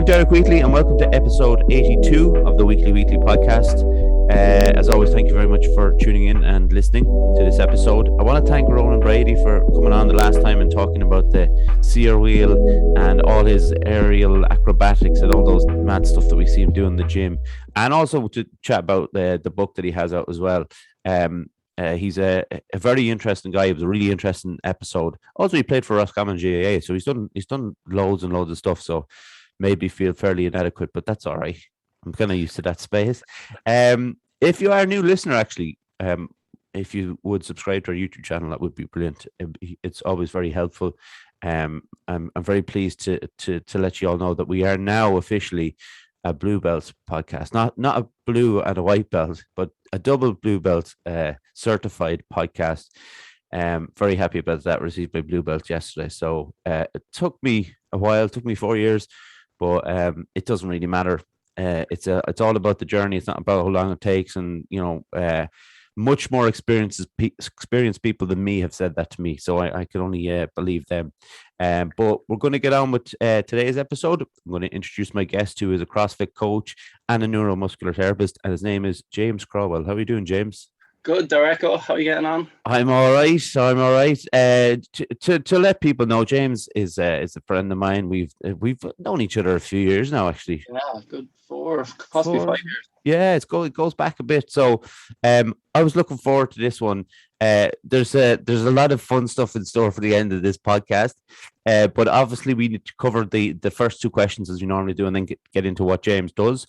I'm Derek Wheatley, and welcome to episode 82 of the Weekly podcast. As always, thank you very much for tuning in and listening to this episode. I want to thank Ronan Brady for coming on the last time and talking about the sear wheel and all his aerial acrobatics and all those mad stuff that we see him do in the gym, and also to chat about the book that he has out as well. He's a very interesting guy. It was a really interesting episode. Also, he played for Roscommon GAA, so he's done loads and loads of stuff. So made me feel fairly inadequate, but that's all right. I'm kind of used to that space. If you are a new listener, actually, if you would subscribe to our YouTube channel, that would be brilliant. It's always very helpful. I'm very pleased to let you all know that we are now officially a blue belt podcast, not a blue and a white belt, but a double blue belt certified podcast. Very happy about that. Received my blue belt yesterday. So it took me a while. It took me 4 years. But it doesn't really matter. It's all about the journey. It's not about how long it takes. And much more experienced people than me have said that to me. So I can only believe them. But we're going to get on with today's episode. I'm going to introduce my guest, who is a CrossFit coach and a neuromuscular therapist, and his name is James Craughwell. How are you doing, James? Good, Derek. How are you getting on? I'm all right. To let people know, James is a friend of mine. We've known each other a few years now, actually. Yeah, good 4, possibly 5 years. Yeah, it goes back a bit. So, I was looking forward to this one. There's a lot of fun stuff in store for the end of this podcast. But obviously, we need to cover the first two questions as we normally do, and then get into what James does.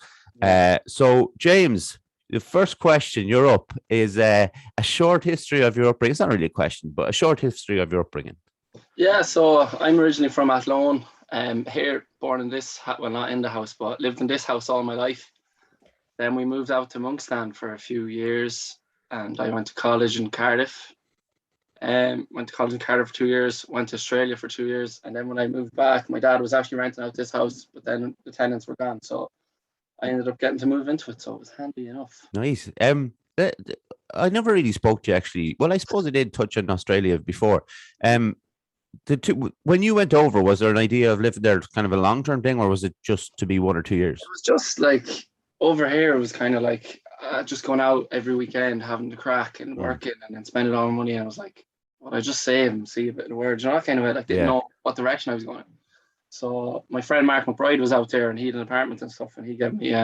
So, James. The first question, you're up, is a short history of your upbringing. It's not really a question, but a short history of your upbringing. Yeah, so I'm originally from Athlone. Here, born in this, well, not in the house, but lived in this house all my life. Then we moved out to Monkstown for a few years, and I went to college in Cardiff. Went to college in Cardiff for 2 years, went to Australia for 2 years, and then when I moved back, my dad was actually renting out this house, but then the tenants were gone, so I ended up getting to move into it, so it was handy enough. Nice. I never really spoke to you, actually. Well, I suppose I did touch on Australia before. When you went over, was there an idea of living there, kind of a long-term thing, or was it just to be 1 or 2 years? It was just like over here. It was kind of like just going out every weekend, having the crack and working, and then spending all my money. And I was like, well, I just save and see a bit of the word. You know, that kind of way. Like, didn't know what direction I was going. So my friend Mark McBride was out there, and he had an apartment and stuff, and he gave me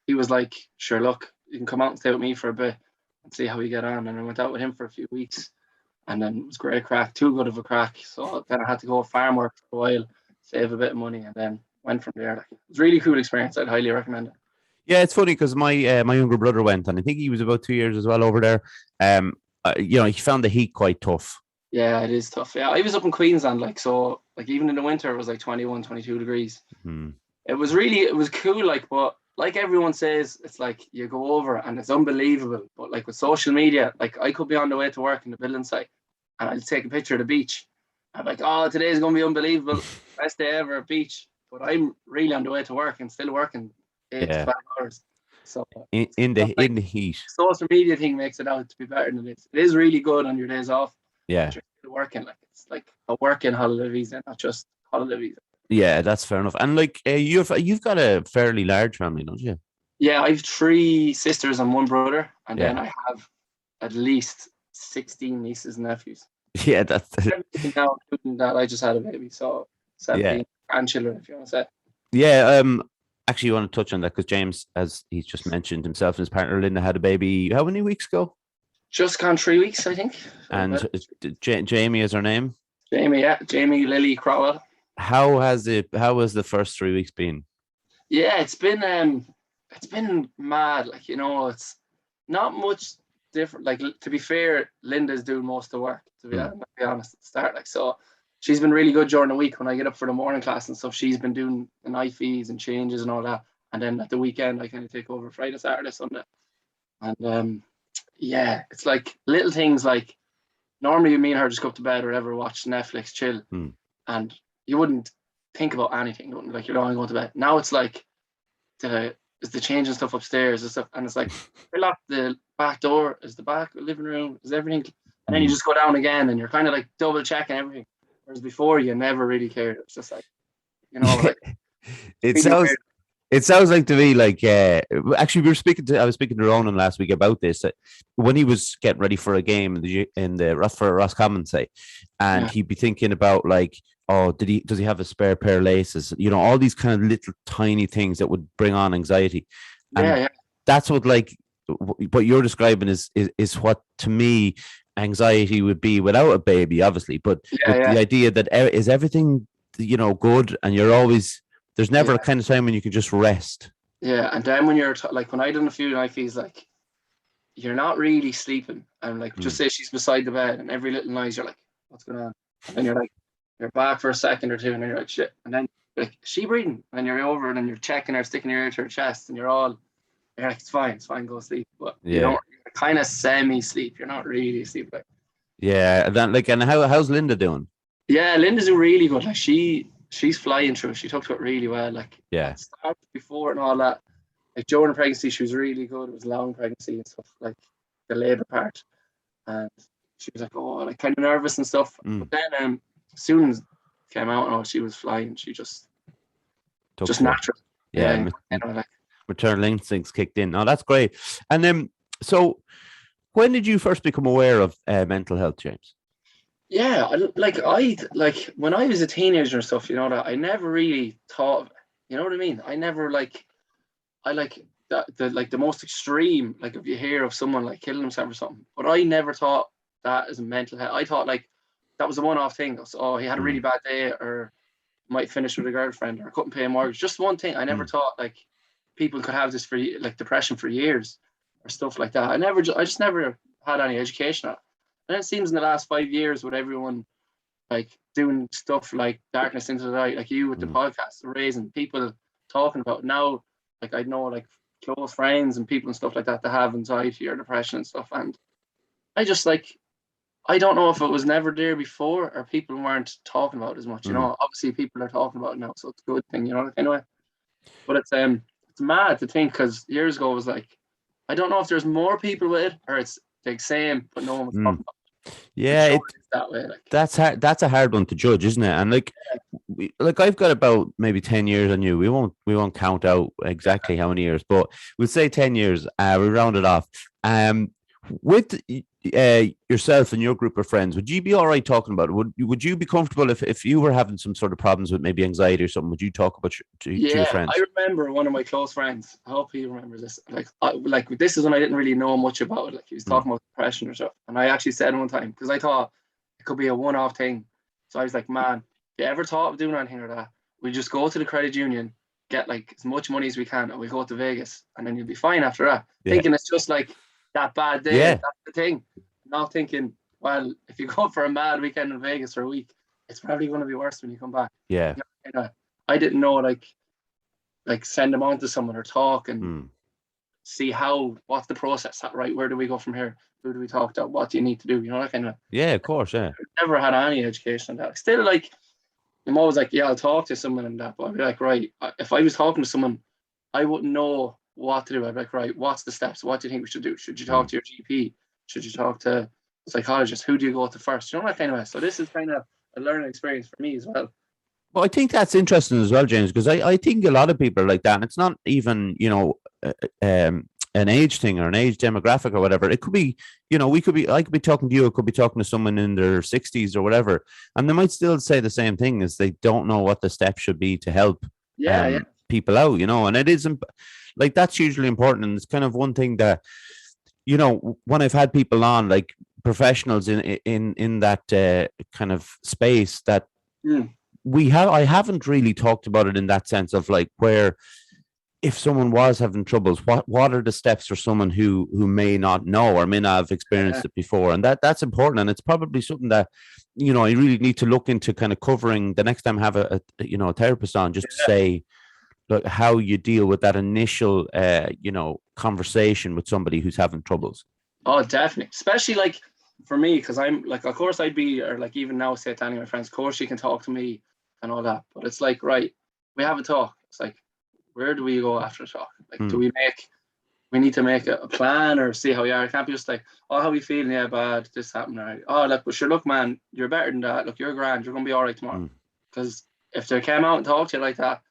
he was like, sure, look, you can come out and stay with me for a bit and see how you get on. And I went out with him for a few weeks, and then it was great crack, too good of a crack. So then I had to go farm work for a while, save a bit of money, and then went from there. Like, it was a really cool experience. I'd highly recommend it. Yeah, it's funny because my younger brother went, and I think he was about 2 years as well over there. He found the heat quite tough. Yeah, it is tough. Yeah, I was up in Queensland, like even in the winter, it was like 21, 22 degrees. It was cool, but like everyone says, it's like you go over and it's unbelievable. But like with social media, like I could be on the way to work in the building site and I'll take a picture of the beach. I'm like, oh, today's going to be unbelievable. Best day ever at beach. But I'm really on the way to work and still working 8 to 5 hours. So in the heat. Social media thing makes it out to be better than it is. It is really good on your days off. Yeah. Working, like it's like a working holiday visa, not just holiday visa. Yeah, that's fair enough. And like you've got a fairly large family, don't you? Yeah, I have 3 sisters and 1 brother, and then I have at least 16 nieces and nephews. Yeah, that's now that I just had a baby, so 17 grandchildren, if you want to say. Yeah, actually, you want to touch on that because James, as he's just mentioned himself and his partner Linda, had a baby. How many weeks ago? Just gone 3 weeks, I think. And Jamie is her name? Jamie, yeah. Jamie Lily Craughwell. How has the first 3 weeks been? Yeah, it's been mad. Like, it's not much different. Like, to be fair, Linda's doing most of the work, to be honest, at the start. Like, so she's been really good during the week when I get up for the morning class and stuff. She's been doing the night feeds and changes and all that. And then at the weekend, I kind of take over Friday, Saturday, Sunday. And yeah, it's like little things like normally me and her just go up to bed or whatever, watch Netflix, chill, and you wouldn't think about anything. You wouldn't, like, you're not going to bed. Now it's like is the changing stuff upstairs and stuff, and it's like I locked the back door, is the back living room, is everything, and then you just go down again and you're kind of like double checking everything. Whereas before you never really cared. It's just like, like It Feeling sounds weird. it sounds like to me like actually I was speaking to Ronan last week about this, that when he was getting ready for a game in the for Roscommon, say, and Yeah, he'd be thinking about like, oh, does he have a spare pair of laces? You know, all these kind of little tiny things that would bring on anxiety, yeah, and yeah, that's what like what you're describing is what to me anxiety would be without a baby, obviously, but yeah, with the yeah, idea that is everything good, and you're always there's never a yeah, kind of time when you can just rest. yeah. And then when you're like when I done a few night feeds, like you're not really sleeping, and like just Mm. say she's beside the bed, and every little noise you're like, what's going on? And then you're like, you're back for a second or two, and then you're like, shit. And then you're like, is she breathing? And then you're over, and then you're checking her, sticking your ear to her chest, and you're like, it's fine, go sleep. But you Yeah, don't, you're kind of semi-sleep. You're not really asleep. Like, yeah. And then like, and how's Linda doing? yeah, Linda's a really good. Like she's flying through. She took to it really well. Like Yeah, at the start before and all that. Like during the pregnancy, she was really good. It was a long pregnancy and stuff, like the labor part. And she was like, oh, like kind of nervous and stuff. mm. But then as soon as came out and all, she was flying. She Took just to it. natural. Yeah, Yeah, like maternal instincts kicked in. Oh, that's great. And then, so when did you first become aware of mental health, James? yeah, like when I was a teenager and stuff, you know that I never really thought, you know what I mean? I never like I like the like the most extreme, like if you hear of someone like killing himself or something. But I never thought that as a mental health. I thought like that was a one-off thing. So, oh, he had a really Mm. bad day, or might finish with a girlfriend, or couldn't pay a mortgage. Just one thing. I never Mm. thought like people could have this for like depression for years or stuff like that. I just never had any education on it. And it seems in the last 5 years with everyone like doing stuff like Darkness into the Light, like you with the Mm. podcast, raising people talking about now, like I know like close friends and people and stuff like that have anxiety or depression and stuff. And I just like I don't know if it was never there before or people weren't talking about it as much, you Mm. know. Obviously people are talking about it now, so it's a good thing, you know, anyway. But it's mad to think because years ago it was like I don't know if there's more people with it or it's the same, but no one was Mm. talking about it. I'm Yeah, sure it's that way. Like that's hard. That's a hard one to judge, isn't it? And like, like I've got about maybe 10 years on you. We won't count out exactly how many years, but we'll say 10 years. We round it off. With yourself and your group of friends, would you be all right talking about it? Would you be comfortable if you were having some sort of problems with maybe anxiety or something? Would you talk about to your yeah, friends? I remember one of my close friends. I hope he remembers this. Like this is when I didn't really know much about it. Like he was Mm. talking about depression or stuff, and I actually said one time because I thought it could be a one-off thing. So I was like, man, if you ever thought of doing anything or that, we just go to the credit union, get like as much money as we can, and we go to Vegas, and then you'll be fine after that. Yeah, Thinking it's just like that bad day. yeah, That's the thing. Not thinking, well, if you go for a mad weekend in Vegas for a week, it's probably going to be worse when you come back. yeah. You know, I didn't know like send them on to someone or talk and Mm. see what's the process, right? Where do we go from here? Who do we talk to? What do you need to do? You know, that kind of Yeah, of course, yeah. never had any education on that. Still, like I'm always like, yeah, I'll talk to someone and that, but I'd be like, right, if I was talking to someone, I wouldn't know what to do. I'd be like, right, what's the steps? What do you think we should do? Should you talk Mm. to your GP? Should you talk to a psychologist? Who do you go to first? You know, that kind of way. So this is kind of a learning experience for me as well. Well, I think that's interesting as well, James, because I think a lot of people are like that. And it's not even, an age thing or an age demographic or whatever. It could be, I could be talking to you, I could be talking to someone in their 60s or whatever. And they might still say the same thing as they don't know what the steps should be to help Yeah. people out, and it isn't like that's hugely important. And it's kind of one thing that, when I've had people on, like professionals in that kind of space that Mm. I haven't really talked about it in that sense of like where if someone was having troubles, what are the steps for someone who may not know or may not have experienced it before? And that's important. And it's probably something that, I really need to look into kind of covering the next time I have a therapist on, just to say, look, how you deal with that initial, conversation with somebody who's having troubles. Oh, definitely. Especially like for me, because I'm like, of course I'd be, or like even now say to any of my friends, of course you can talk to me and all that. But it's like, right, we have a talk. It's like, where do we go after the talk? Like, do we need to make a plan or see how you are? It can't be just like, oh, how are you feeling? Yeah, bad. This happened. Right. Oh, look, but sure, look, man, you're better than that. Look, you're grand. You're going to be all right tomorrow. Because if they came out and talked to you like that,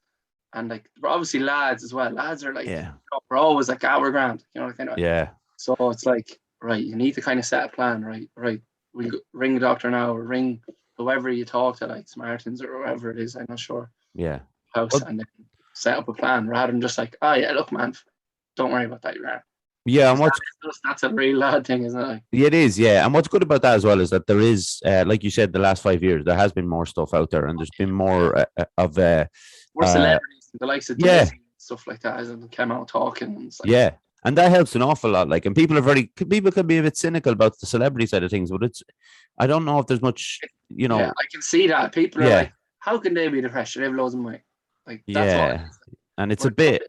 And like we're obviously lads as well. Lads are like, Yeah. we're always like, we're grand, kind of. Yeah. So it's like, right, you need to kind of set a plan, right? Right, we'll ring the doctor now, or ring whoever you talk to, like Smartins or whoever it is. I'm not sure. Yeah. House, Well, and then set up a plan rather than just like, oh yeah, look, man, don't worry about that. You're right. yeah. And That's a real lad thing, isn't it? yeah, it is. Yeah. And what's good about that as well is that there is, like you said, the last 5 years, there has been more stuff out there, and there's been more of More celebrities, the likes of yeah. Daisy, stuff like that, and came out talking. And it's like, Yeah. And that helps an awful lot. Like, and people can be a bit cynical about the celebrity side of things, but I don't know if there's much, yeah, I can see that people are yeah. like, how can they be depressed? They have loads of money. Like, that's all. And it's But a bit.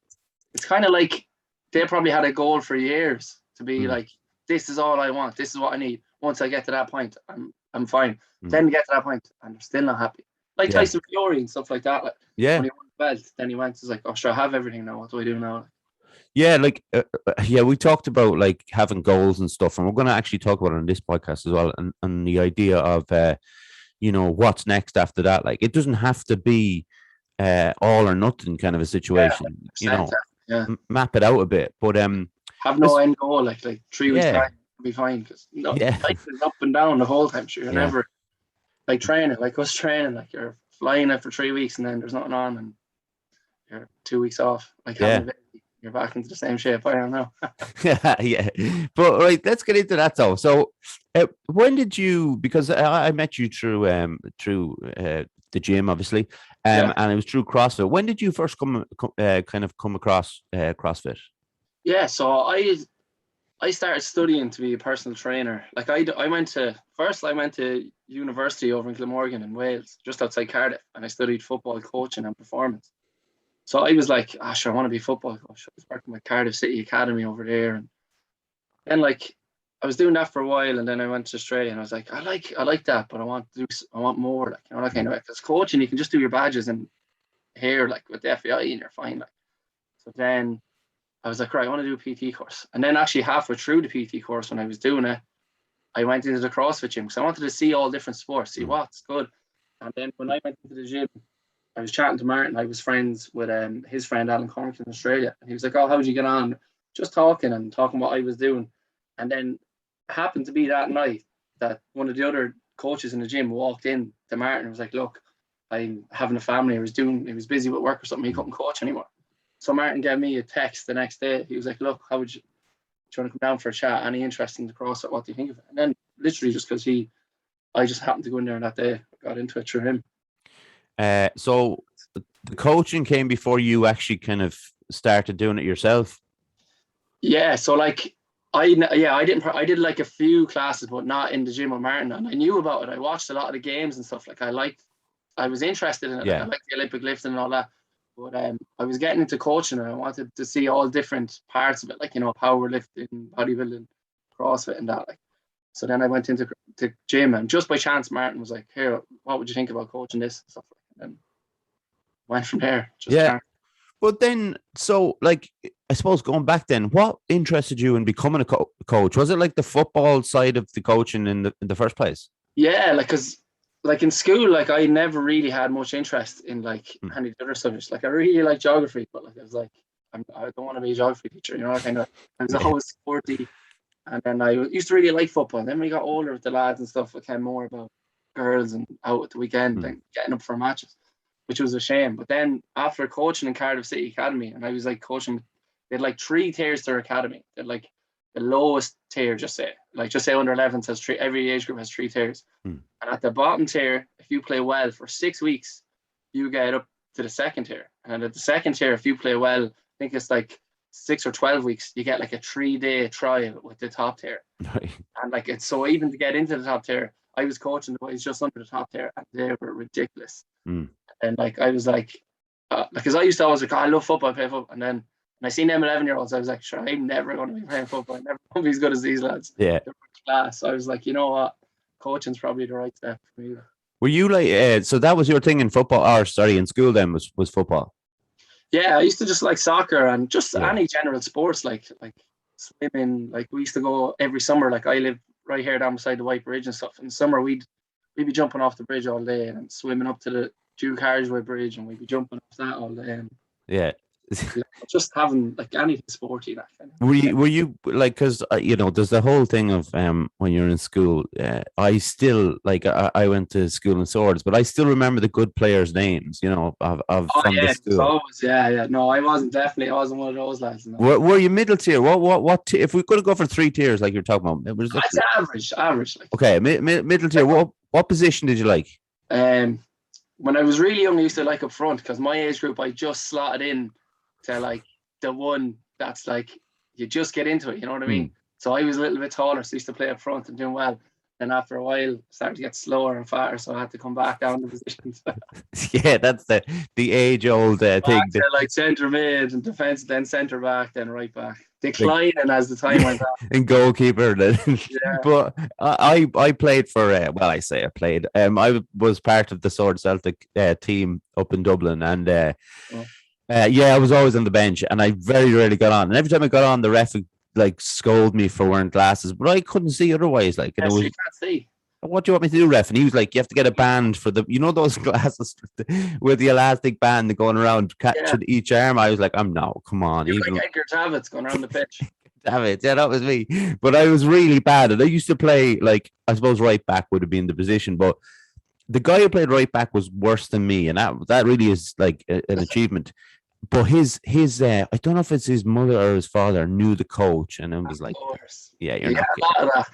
It's kind of like they probably had a goal for years to be like, this is all I want. This is what I need. Once I get to that point, I'm fine. Then get to that point, and they're still not happy. Like Tyson Fury and stuff like that. Like, when he won the belt, then he went, he's like, oh, sure, I have everything now. What do I do now? Yeah, like, we talked about like having goals and stuff, and we're going to actually talk about it on this podcast as well, and the idea of, what's next after that. Like, it doesn't have to be all or nothing kind of a situation, map it out a bit, but have no end goal, like 3 weeks time will be fine, because life is up and down the whole time. Sure, you're never like training, like us training, like you're flying out for 3 weeks and then there's nothing on, and you're 2 weeks off, like having a baby. You're back into the same shape I am now. Yeah. But right, let's get into that though. So, when did you? Because I met you through the gym, obviously, and it was through CrossFit. When did you first come across CrossFit? Yeah, so I started studying to be a personal trainer. Like I went to university over in Glamorgan in Wales, just outside Cardiff, and I studied football coaching and performance. So I was like, sure, I want to be football coach. I was working with Cardiff City Academy over there, and then like I was doing that for a while, and then I went to Australia, and I was like, I like that, but I want more, like, that kind of way. Because coaching, you can just do your badges and here, like with the FAI, and you're fine. Like, so then I was like, right, I want to do a PT course, and then actually halfway through the PT course, when I was doing it, I went into the CrossFit gym because I wanted to see all different sports, see what's good. And then when I went into the gym, I was chatting to Martin. I was friends with his friend Alan Cornick in Australia, and he was like, "Oh, how did you get on?" Just talking what I was doing, and then it happened to be that night that one of the other coaches in the gym walked in to Martin and was like, "Look, I'm having a family. He was busy with work or something. He couldn't coach anymore." So Martin gave me a text the next day. He was like, "Look, do you want to come down for a chat? Any interest in the CrossFit? What do you think of it?" And then literally just because I just happened to go in there that day, I got into it through him. So the coaching came before you actually kind of started doing it yourself. Yeah. So like I did like a few classes, but not in the gym with Martin. And I knew about it. I watched a lot of the games and stuff. Like I was interested in it. Yeah. Like, I liked the Olympic lifting and all that. But I was getting into coaching, and I wanted to see all different parts of it, like, powerlifting, bodybuilding, CrossFit, and that. Like, so then I went into the gym, and just by chance, Martin was like, "Here, what would you think about coaching this?" And stuff like that. And went from there. But then, so like, I suppose going back then, what interested you in becoming a coach? Was it like the football side of the coaching in the first place? Yeah, like, because like in school, like I never really had much interest in like any of the other subjects. Like I really like geography, but like I was like, I don't want to be a geography teacher, kind of. I was always sporty, and then I used to really like football. And then when we got older with the lads and stuff, it became more about girls and out at the weekend and getting up for matches, which was a shame. But then after coaching in Cardiff City Academy, and I was like coaching, they had like 3 tiers to their academy. They had like the lowest tier, just say under 11 says 3. Every age group has 3 tiers, and at the bottom tier, if you play well for 6 weeks, you get up to the second tier. And at the second tier, if you play well, I think it's like 6 or 12 weeks, you get like a 3-day trial with the top tier. And like, it's so even to get into the top tier, I was coaching the boys just under the top tier, and they were ridiculous. And like, I was like, because I used to always like, I love football, I play football. And then when I seen them 11-year-olds, I was like, sure, I'm never going to be playing football. I'm never going to be as good as these lads. Yeah. They're class. So I was like, you know what? Coaching's probably the right step for me. Were you like, so that was your thing in football, or sorry, in school then was football? Yeah, I used to just like soccer and just any general sports, like swimming. Like we used to go every summer. Like I live right here down beside the White Bridge and stuff. In summer, we'd be jumping off the bridge all day and swimming up to the Dual Carriageway Bridge, and we'd be jumping off that all day. And Yeah. Just having like anything sporty, that kind of. Were you like, because there's the whole thing of when you're in school. I still like I went to school in Swords, but I still remember the good players' names. Of Oh from the yeah, it's school. always, yeah. No, I wasn't one of those lads. No. Were you middle tier? What if we could go for 3 tiers like you're talking about? It was I'd say average. Like, okay, middle tier. What position did you like? When I was really young, I used to like up front because my age group, I just slotted in to like the one that's like you just get into it. You know what I mean? So I was a little bit taller, so I used to play up front and doing well. Then after a while, started to get slower and fatter, so I had to come back down the positions. Yeah, that's the age-old thing. To like centre mid and defence, then centre back, then right back. Declining as the time went on. And goalkeeper. Yeah. But I played for I say I played. I was part of the Sword Celtic team up in Dublin, and I was always on the bench, and I very rarely got on. And every time I got on, the ref would like scold me for wearing glasses, but I couldn't see otherwise. Like, you can't see. What do you want me to do, ref? And he was like, you have to get a band for those glasses with the elastic band going around catching each arm. I was like, come on. You're like Edgar Davids going around the pitch. Davids, yeah, that was me. But I was really bad. And I used to play, like, I suppose right back would have been the position, but the guy who played right back was worse than me. And that really is like an achievement. But his I don't know if it's his mother or his father knew the coach, and it was like, yeah, you're not a lot of that.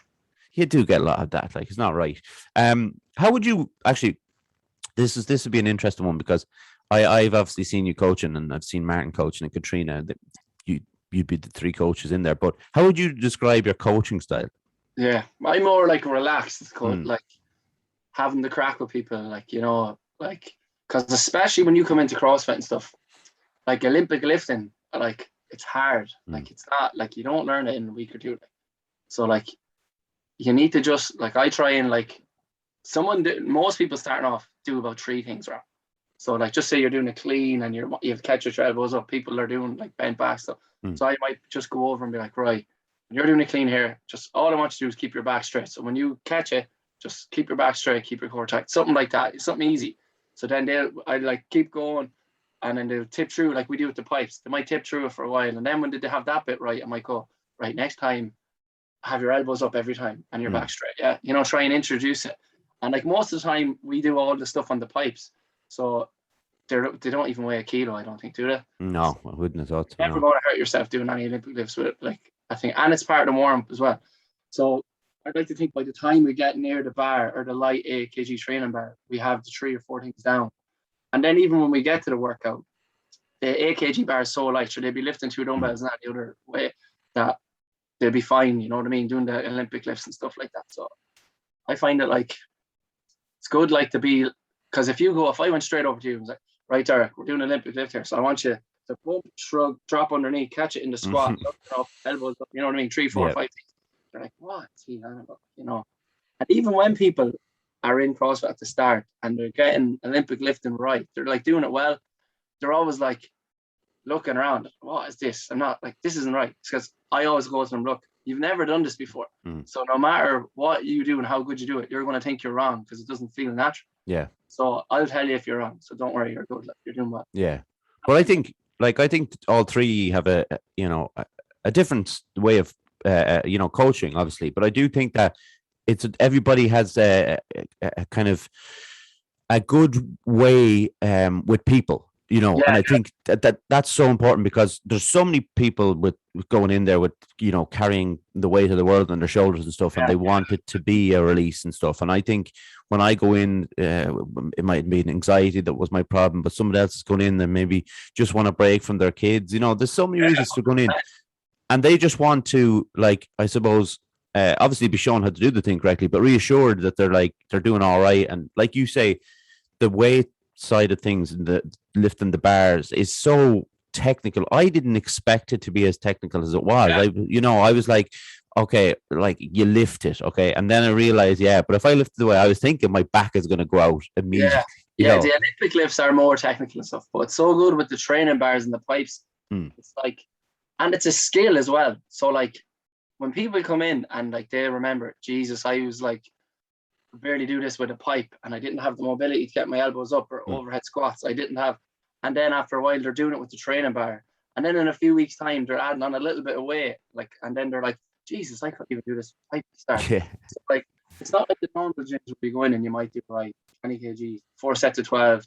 You do get a lot of that. Like, it's not right. How would you actually? This would be an interesting one because I've obviously seen you coaching, and I've seen Martin coaching and Katrina. You'd be the 3 coaches in there. But how would you describe your coaching style? Yeah, I'm more like relaxed, like having the crack with people, like because especially when you come into CrossFit and stuff, like Olympic lifting, like it's hard. Like it's not like you don't learn it in a week or two. So like you need to just like I try and like most people starting off do about 3 things wrong. So like just say you're doing a clean and you have to catch your elbows up. People are doing like bent back stuff. So I might just go over and be like, right, when you're doing a clean here, just all I want you to do is keep your back straight. So when you catch it, just keep your back straight, keep your core tight, something like that. It's something easy. So then I like keep going, and then they'll tip through like we do with the pipes. They might tip through it for a while, and then when they have that bit right, I might go, right, next time have your elbows up every time and your back straight. Yeah, try and introduce it. And like most of the time we do all the stuff on the pipes, so they don't even weigh a kilo, I don't think, do they? No, I wouldn't have thought. You're never going to hurt yourself doing any Olympic lifts with it, like I think, and it's part of the warm up as well. So I'd like to think by the time we get near the bar or the light 8 kg training bar, we have the 3 or 4 things down. And then even when we get to the workout, the 8 kg bar is so light, so they'd be lifting 2 dumbbells not the other way, that they'll be fine, you know what I mean, doing the Olympic lifts and stuff like that. So I find it like it's good, like to be, because if I went straight over to you and was like, right, Derek, we're doing an Olympic lift here, so I want you to bump, shrug, drop underneath, catch it in the squat, look it up, elbows up, you know what I mean, 3, 4, 5 things. They're like, what's he on about? And even when people are in CrossFit at the start and they're getting Olympic lifting right, they're like doing it well, they're always like looking around, what is this? I'm not like, this isn't right. It's because I always go to them, look, you've never done this before. So no matter what you do and how good you do it, you're going to think you're wrong because it doesn't feel natural. Yeah. So I'll tell you if you're wrong. So don't worry, you're good. Like, you're doing well. Yeah. Well, I think all 3 have a different way of coaching, obviously, but I do think that everybody has a kind of a good way with people. And I think that's so important because there's so many people with going in there with, carrying the weight of the world on their shoulders and stuff, and they want it to be a release and stuff. And I think when I go in, it might be an anxiety that was my problem, but somebody else is going in and maybe just want a break from their kids. There's so many reasons for going in, and they just want to, like, I suppose, obviously be shown how to do the thing correctly, but reassured that they're doing all right. And like you say, the weight side of things and the lifting the bars is so technical. I didn't expect it to be as technical as it was. I was like, okay, like you lift it, okay, and then I realized, but if I lift the way I was thinking, my back is going to go out immediately. The Olympic lifts are more technical and stuff, but it's so good with the training bars and the pipes. It's like, and it's a skill as well. So like when people come in and like they remember, Jesus, I was like barely do this with a pipe and I didn't have the mobility to get my elbows up or overhead squats. I didn't have And then after a while, they're doing it with the training bar. And then in a few weeks' time, they're adding on a little bit of weight. Like, and then they're like, Jesus, I couldn't even do this. I start. Yeah. So, like, it's not like the normal gyms where you go in and you might do, right, 20 kg, 4 sets of 12,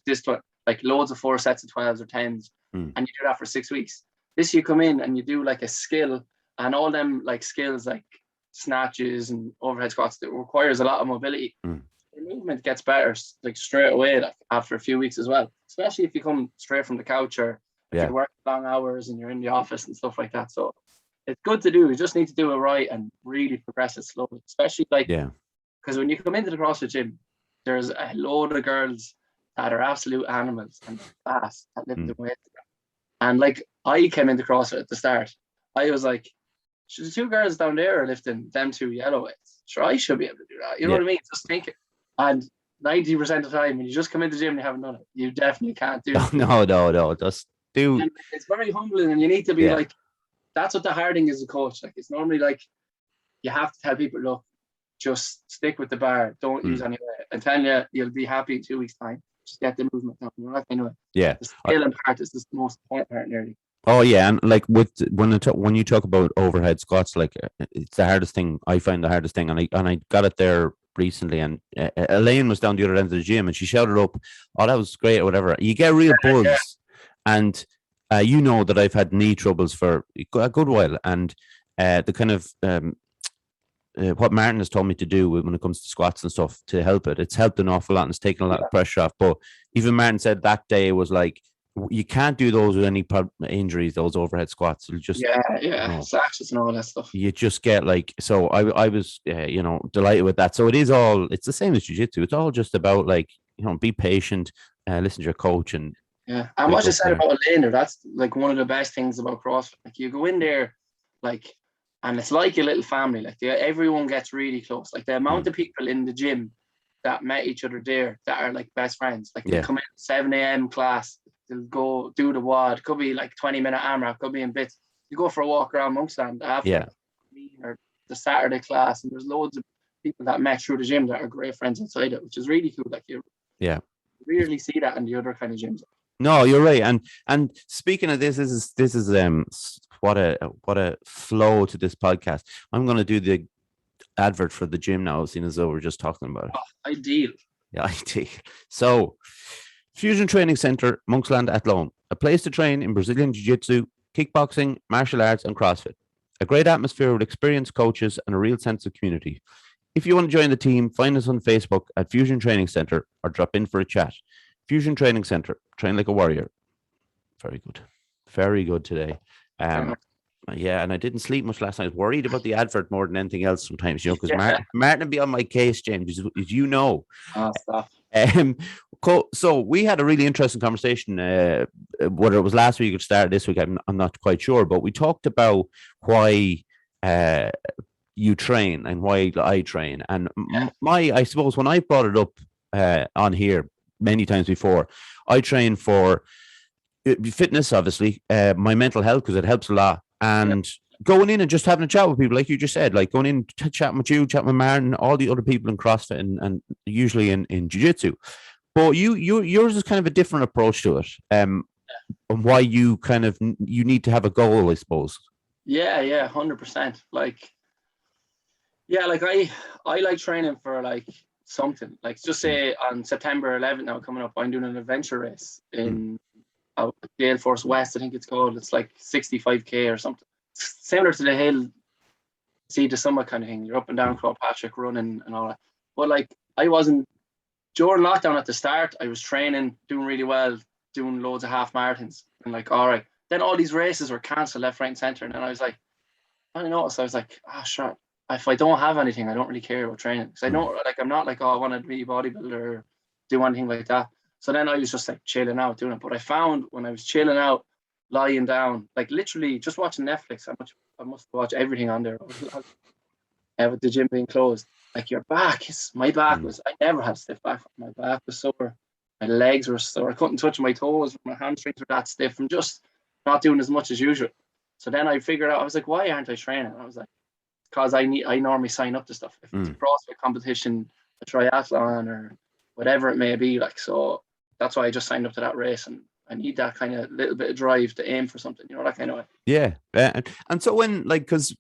like loads of 4 sets of 12s or 10s. And you do that for 6 weeks. This, you come in and you do like a skill, and all them like skills like snatches and overhead squats that requires a lot of mobility. The movement gets better like straight away, like after a few weeks as well, especially if you come straight from the couch, or if you work long hours and you're in the office and stuff like that. So it's good to do. You just need to do it right and really progress it slowly, especially like, because when you come into the CrossFit gym, there's a load of girls that are absolute animals and fast that lift the weight. And like, I came into CrossFit at the start, I was like, the 2 girls down there are lifting them 2 yellow weights. Sure, I should be able to do that. You know what I mean? Just think it. And 90% of the time, when you just come into the gym and you haven't done it, you definitely can't do it. No. Just do. And it's very humbling, and you need to be like, that's what the hard thing is as a coach. Like, it's normally like, you have to tell people, look, just stick with the bar. Don't use any weight. I'm telling you, you'll be happy in 2 weeks' time. Just get the movement down. You're not anyway. Yeah. The scaling part is the most important part, nearly. Oh yeah, and like when you talk about overhead squats, like it's the hardest thing. I find the hardest thing, and I got it there recently, and Elaine was down the other end of the gym, and she shouted up, "Oh, that was great," or whatever. You get real buzz, and you know that I've had knee troubles for a good while, and the kind of what Martin has told me to do when it comes to squats and stuff to help it, it's helped an awful lot, and it's taken a lot of pressure off. But even Martin said that day was like, you can't do those with any injuries, those overhead squats. You'll just sacks and all that stuff. You just get like, so I was delighted with that. So it's the same as jiu-jitsu. It's all just about like, be patient, listen to your coach, and and what you said about Elaine, that's like one of the best things about CrossFit. Like, you go in there, like, and it's like a little family. Like, everyone gets really close. Like, the amount of people in the gym that met each other there that are like best friends. Like, they come in 7 a.m. class. They'll go do the WOD. Could be like 20-minute AMRAP. Could be in bits. You go for a walk around Monkstand after or the Saturday class, and there's loads of people that met through the gym that are great friends inside it, which is really cool. Like, you rarely see that in the other kind of gyms. No, you're right. And speaking of this is what a flow to this podcast. I'm going to do the advert for the gym now, seeing as though we're just talking about it. Ideal. Yeah, ideal. So, Fusion Training Center, Monksland Athlone, a place to train in Brazilian Jiu-Jitsu, kickboxing, martial arts, and CrossFit. A great atmosphere with experienced coaches and a real sense of community. If you want to join the team, find us on Facebook at Fusion Training Center or drop in for a chat. Fusion Training Center, train like a warrior. Very good today. Yeah, and I didn't sleep much last night. I was worried about the advert more than anything else sometimes, because Martin would be on my case, James, as you know. Stop. So we had a really interesting conversation, whether it was last week or started this week, I'm not quite sure, but we talked about why you train and why I train. And I suppose when I brought it up on here many times before, I train for fitness, obviously, my mental health, because it helps a lot, and going in and just having a chat with people, like you just said, like going in, chatting with you, chatting with Martin, all the other people in CrossFit and usually in Jiu-Jitsu. But yours is kind of a different approach to it, and why you need to have a goal, I suppose. Yeah, 100%. Like, I like training for like something. Like, just say on September 11th now coming up, I'm doing an adventure race in Gale Force West, I think it's called. It's like 65k or something. Similar to the hill, see the summit kind of thing. You're up and down Crawpatrick running and all that. But like, I wasn't, during lockdown at the start, I was training, doing really well, doing loads of half marathons. And like, all right. Then all these races were cancelled left, right, and centre. And then I was like, I noticed, I was like, sure. If I don't have anything, I don't really care about training. Because I don't, like, I'm not like, I want to be a bodybuilder or do anything like that. So then I was just like chilling out doing it. But I found when I was chilling out, lying down, like literally just watching Netflix, I must watch everything on there with the gym being closed. Like, your back, my back was, I never had stiff back. My back was sore. My legs were sore. I couldn't touch my toes. My hamstrings were that stiff. I'm just not doing as much as usual. So then I figured out, I was like, why aren't I training? I was like, because I normally sign up to stuff. If it's a CrossFit competition, a triathlon, or whatever it may be, like, so that's why I just signed up to that race, and I need that kind of little bit of drive to aim for something, you know, that kind of way. Yeah. And so when, like, because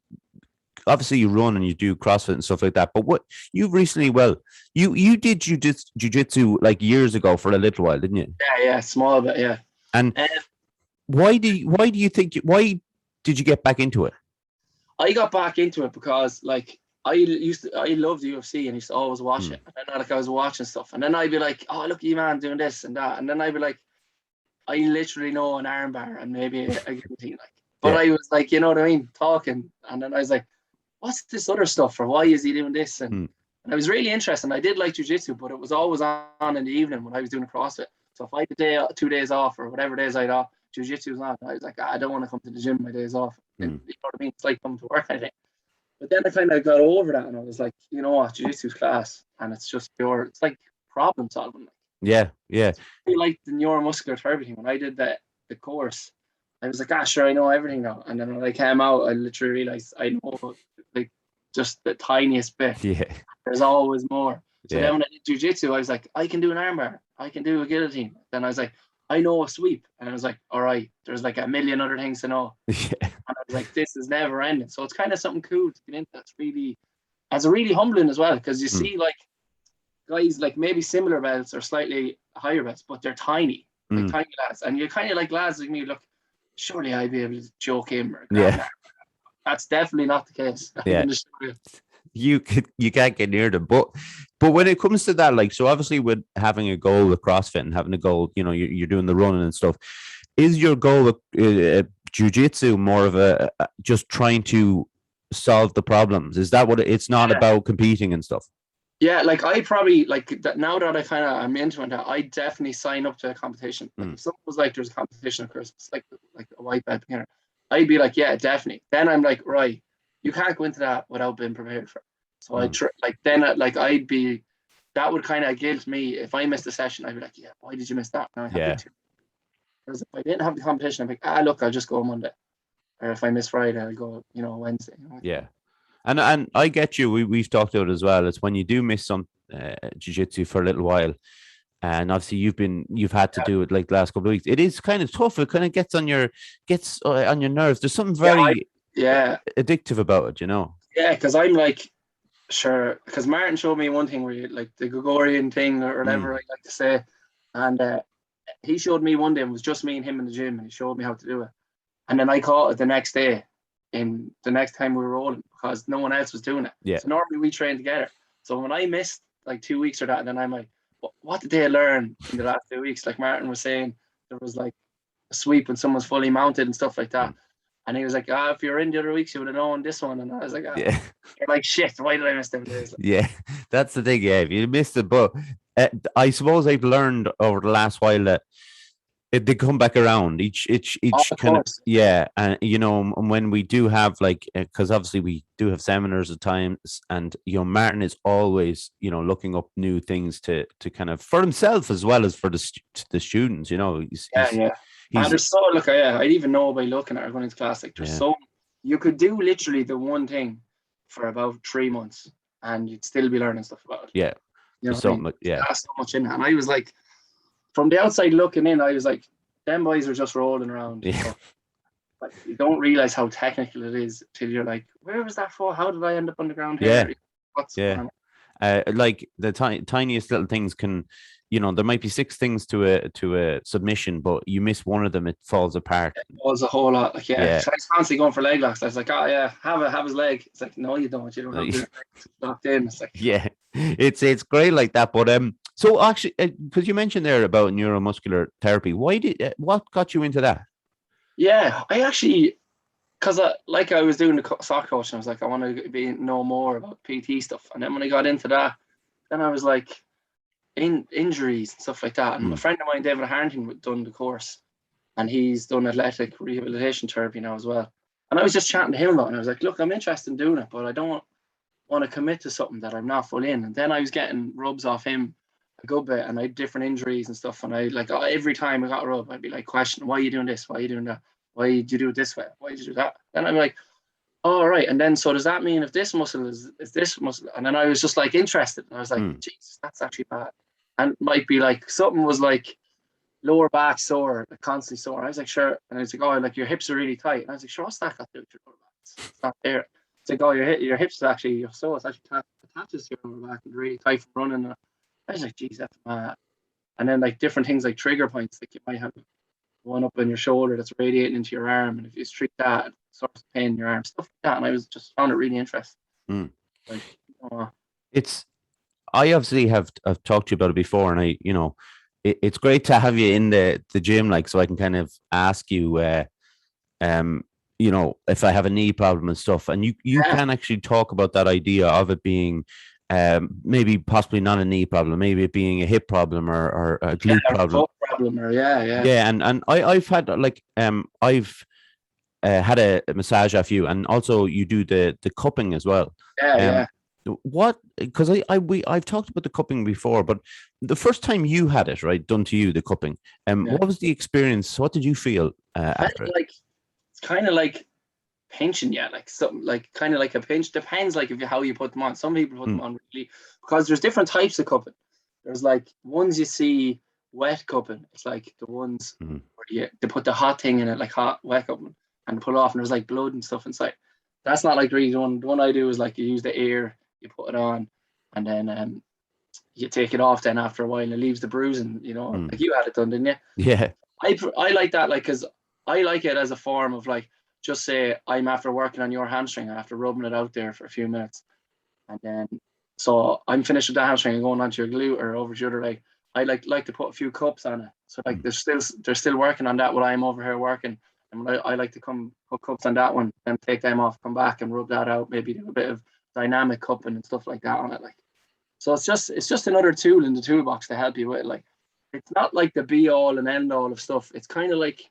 obviously you run and you do CrossFit and stuff like that, but what you recently, you did jiu-jitsu like years ago for a little while, didn't you? Yeah, small bit, yeah. And why did you get back into it? I got back into it because like I loved the UFC and used to always watch it. And then like I was watching stuff, and then I'd be like, oh, look at you, man, doing this and that, and then I'd be like, I literally know an armbar and maybe a guillotine, like. But I was like, you know what I mean, talking, and then I was like, what's this other stuff, or why is he doing this? And I was really interested. I did like jiu-jitsu, but it was always on in the evening when I was doing CrossFit. So if I had 2 days off or whatever days I'd off, jiu-jitsu was on. I was like, I don't want to come to the gym my days off. You know what I mean? It's like coming to work, I think. But then I kind of got over that, and I was like, you know what, jiu-jitsu's class, and it's just pure. It's like problem solving. Yeah. I like the neuromuscular therapy thing. When I did the course, I was like, sure, I know everything now. And then when I came out, I literally realized I know like just the tiniest bit. Yeah. There's always more. So then when I did jiu-jitsu, I was like, I can do an armbar, I can do a guillotine. Then I was like, I know a sweep. And I was like, all right, there's like a million other things to know. Yeah. And I was like, this is never ending. So it's kind of something cool to get into. It's really humbling as well, because you see like guys like maybe similar belts or slightly higher belts, but they're tiny, like tiny lads. And you're kind of like lads like me, look, surely I'd be able to choke him or grab that. That's definitely not the case. Yeah. You can't get near them. But when it comes to that, like, so obviously with having a goal with CrossFit and having a goal, you know, you're doing the running and stuff. Is your goal with jiu-jitsu more of a just trying to solve the problems? Is that what it's not about competing and stuff? Yeah, like I probably like that now that I'm into it, I definitely sign up to a competition. Like if someone was like, there's a competition, of course, it's like a white belt beginner, I'd be like, yeah, definitely. Then I'm like, right, you can't go into that without being prepared for it. So I'd be, that would kind of guilt me if I missed a session. I'd be like, yeah, why did you miss that? Now I have to. Whereas if I didn't have the competition, I'm like, look, I'll just go on Monday. Or if I miss Friday, I'll go, Wednesday. Yeah. And I get you. We've talked about it as well. It's when you do miss some jiu-jitsu for a little while, and obviously you've had to do it like the last couple of weeks. It is kind of tough. It kind of gets on your nerves. There's something very addictive about it, you know. Yeah, because I'm like, sure, because Martin showed me one thing where you like the Gregorian thing or whatever I like to say, and he showed me one day. It was just me and him in the gym, and he showed me how to do it. And then I caught it the next day. In the next time we were rolling, because no one else was doing it. Yeah. So normally we train together. So when I missed like 2 weeks or that, and then I'm like, what did they learn in the last 2 weeks? Like Martin was saying, there was like a sweep when someone's fully mounted and stuff like that. And he was like, if you're in the other weeks, you would have known this one. And I was like, you're like, shit, why did I miss them days? Yeah, that's the thing. Yeah, if you missed it, but I suppose I've learned over the last while that they come back around each kind of and when we do have like, because obviously we do have seminars at times, and Martin is always looking up new things to kind of for himself as well as for the students. And there's so I even know by looking at it going into class, like there's so you could do literally the one thing for about 3 months and you'd still be learning stuff about it. Yeah, there's so much in it, and I was like, from the outside looking in, I was like, them boys are just rolling around. Yeah. Like, you don't realize how technical it is till you're like, where was that for? How did I end up on the ground here? Like the tiniest little things can, there might be 6 things to a submission, but you miss one of them, it falls apart. It falls a whole lot. Like, So I was constantly going for leg locks. I was like, have his leg. It's like, no, you don't. You don't have his leg locked in. It's like, it's great like that. But so actually, because you mentioned there about neuromuscular therapy, what got you into that? Yeah, I actually, because I was doing the soccer coach, and I was like, I want to know more about PT stuff. And then when I got into that, then I was like, injuries and stuff like that. And a friend of mine, David Harrington, done the course, and he's done athletic rehabilitation therapy now as well. And I was just chatting to him about it, and I was like, look, I'm interested in doing it, but I don't want to commit to something that I'm not full in. And then I was getting rubs off him a good bit, and I had different injuries and stuff, and I every time I got a rub, I'd be like, questioning, why are you doing this? Why are you doing that? Why did you do it this way? Why did you do that? Then I'm like, oh, right. And then, so does that mean if this muscle is this muscle? And then I was just like interested, and I was like, Jesus, that's actually bad. And it might be like something was like lower back sore, like constantly sore. And I was like, sure. And I was like, oh, like your hips are really tight. And I was like, sure, what's that got to do with your lower back? It's not there. It's like, oh, your hips is actually, so it's actually attaches to your lower back and really tight from running. And I was like, geez, that's mad. And then like different things like trigger points, like you might have one up in your shoulder that's radiating into your arm. And if you treat that, it starts pain in your arm, stuff like that. And I was just found it really interesting. Like, it's, I obviously have talked to you about it before, and I, it's great to have you in the gym, like, so I can kind of ask you, if I have a knee problem and stuff, and you can actually talk about that idea of it being, maybe possibly not a knee problem, maybe it being a hip problem or a glute problem. And I've had like, I've had a massage off you, and also you do the cupping as well. What, because I've talked about the cupping before, but the first time you had it done to you, the cupping, what was the experience? What did you feel after it? Like, it's kind of like pinching, like something like kind of like a pinch. Depends like how you put them on. Some people put them on really, because there's different types of cupping. There's like ones you see wet cupping. It's like the ones where they put the hot thing in it, like hot wet cupping, and pull it off, and there's like blood and stuff inside. That's not like really the one. The one I do is like you use the ear, you put it on, and then you take it off. Then after a while, and it leaves the bruising. Like you had it done, didn't you? Yeah. I like that, like, because I like it as a form of like, just say I'm after working on your hamstring, after rubbing it out there for a few minutes, and then so I'm finished with the hamstring and going onto your glute or over to your other leg. I like to put a few cups on it, so like they're still working on that while I'm over here working. And I like to put cups on that one, then take them off, come back and rub that out, maybe do a bit of dynamic cupping and stuff like that on it. Like, so it's just another tool in the toolbox to help you with. Like, it's not like the be all and end all of stuff. It's kind of like,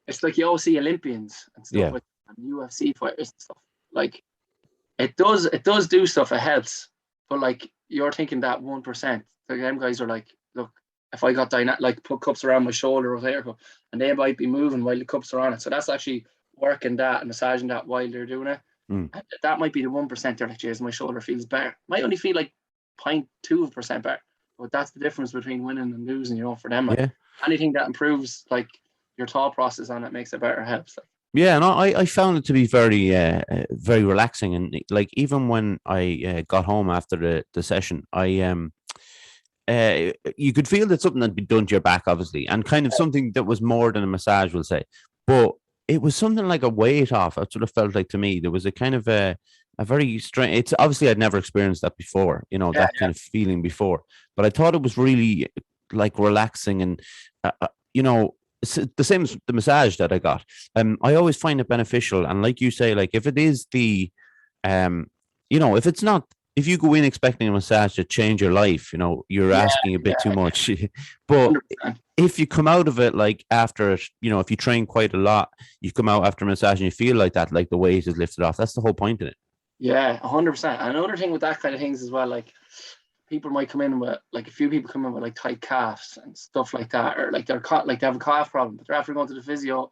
it's like you always see Olympians and stuff with UFC fighters and stuff. Like, it does do stuff. It helps, but like you're thinking that 1%. Like them guys are like, look, if I got like put cups around my shoulder or whatever, and they might be moving while the cups are on it. So that's actually working that and massaging that while they're doing it. And that might be the 1%. They're like, geez, my shoulder feels better. Might only feel like 0.2% better. But that's the difference between winning and losing, for them. Like, anything that improves like your thought process on it makes it better, helps. Like. Yeah, and I found it to be very, very relaxing. And like, even when I got home after the session, you could feel that something had been done to your back, obviously, and kind of something that was more than a massage, we'll say. But it was something like a weight off. That's what it felt like to me. There was a kind of a very strange. It's obviously I'd never experienced that before, that kind of feeling before. But I thought it was really like relaxing, and the same as the massage that I got. I always find it beneficial, and like you say, like if it is the, if it's not. If you go in expecting a massage to change your life, you're asking a bit too much. But 100%. If you come out of it, like after it, if you train quite a lot, you come out after a massage and you feel like that, like the weight is lifted off. That's the whole point in it. Yeah, 100%. Another thing with that kind of things as well, like people might come in with, like a few people come in with like tight calves and stuff like that, or like they have a calf problem, but they're after going to the physio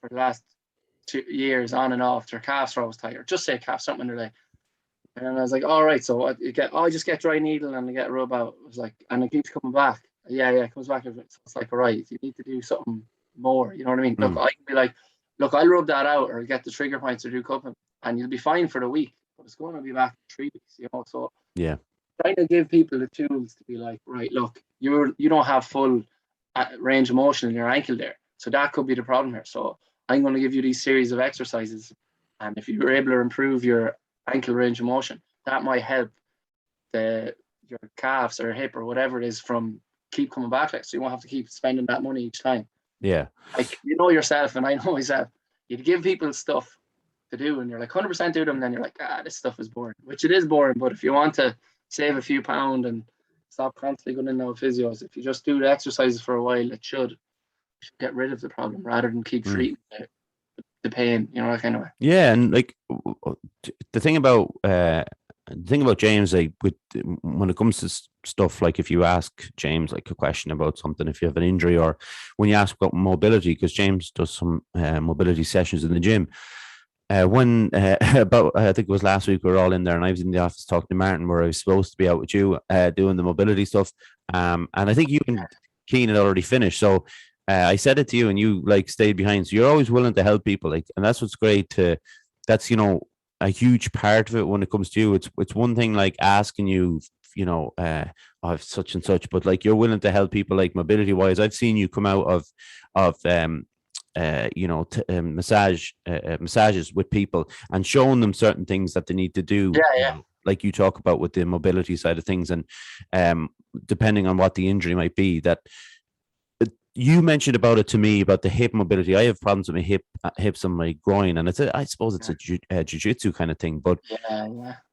for the last 2 years on and off. Their calves are always tight, or just say calf, something in their leg. And I was like, all right, so I just get dry needle and I get a rub out. It was like, and it keeps coming back. It comes back. It's like, all right, you need to do something more. You know what I mean? Look, I can be like, look, I'll rub that out or get the trigger points or do cupping, and you'll be fine for the week. But it's going to be back in 3 weeks. So trying to give people the tools to be like, right, look, you don't have full range of motion in your ankle there, so that could be the problem here. So I'm going to give you these series of exercises, and if you were able to improve your ankle range of motion, that might help your calves or hip or whatever it is from keep coming back, so you won't have to keep spending that money each time. Like, yourself, and I know myself, you'd give people stuff to do and you're like 100% do them, and then you're like, this stuff is boring, which it is boring. But if you want to save a few pounds and stop constantly going in now with physios, if you just do the exercises for a while, it should get rid of the problem rather than keep treating the pain, that kind of way. Yeah, and like the thing about James, like when it comes to stuff, like if you ask James like a question about something, if you have an injury, or when you ask about mobility, because James does some mobility sessions in the gym. When about I think it was last week, we were all in there, and I was in the office talking to Martin, where I was supposed to be out with you doing the mobility stuff. And I think you and Keane had already finished. So I said it to you, and you like stayed behind. So you're always willing to help people, like, and that's what's great. That's a huge part of it when it comes to you. It's one thing like asking you, of such and such, but like you're willing to help people, like mobility wise. I've seen you come out of massages with people and showing them certain things that they need to do. Like you talk about with the mobility side of things, and depending on what the injury might be, that you mentioned about it to me about the hip mobility. I have problems with my hips and my groin, and I suppose it's a jiu-jitsu kind of thing. But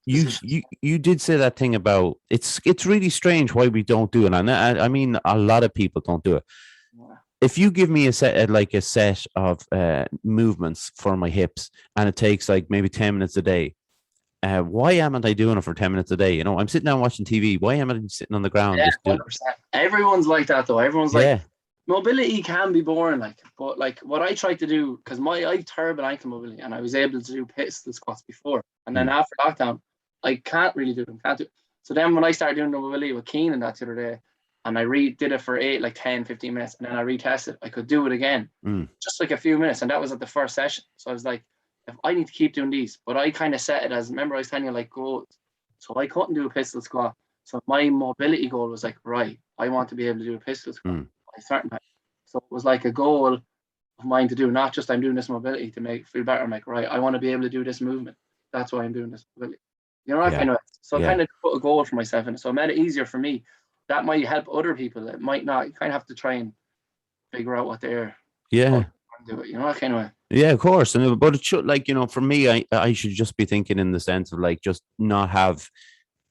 you did say that thing about it's really strange why we don't do it, and I mean a lot of people don't do it. If you give me a set of movements for my hips, and it takes like maybe 10 minutes a day, why am I doing it for 10 minutes a day? I'm sitting down watching TV. Why am I sitting on the ground? Yeah, 100%. Everyone's like that though. Everyone's like, mobility can be boring, like, but like what I tried to do, because I have terrible ankle mobility, and I was able to do pistol squats before, and then after lockdown, I can't really do them. So then when I started doing the mobility with Keen and that the other day, and I did it for 10, 15 minutes, and then I retested, I could do it again, just like a few minutes, and that was at the first session. So I was like, if I need to keep doing these, but I kind of set it as, remember I was telling you, like, goals. So I couldn't do a pistol squat. So my mobility goal was like, right, I want to be able to do a pistol squat. So it was like a goal of mine to do, not just I'm doing this mobility to make feel better. I'm like, right, I want to be able to do this movement. That's why I'm doing this mobility. Kind of. So I kind of put a goal for myself, and so it made it easier for me. That might help other people that might not. You kind of have to try and figure out what they're do it. That kind of way. Yeah, of course. But it should, like, for me, I should just be thinking in the sense of like just not have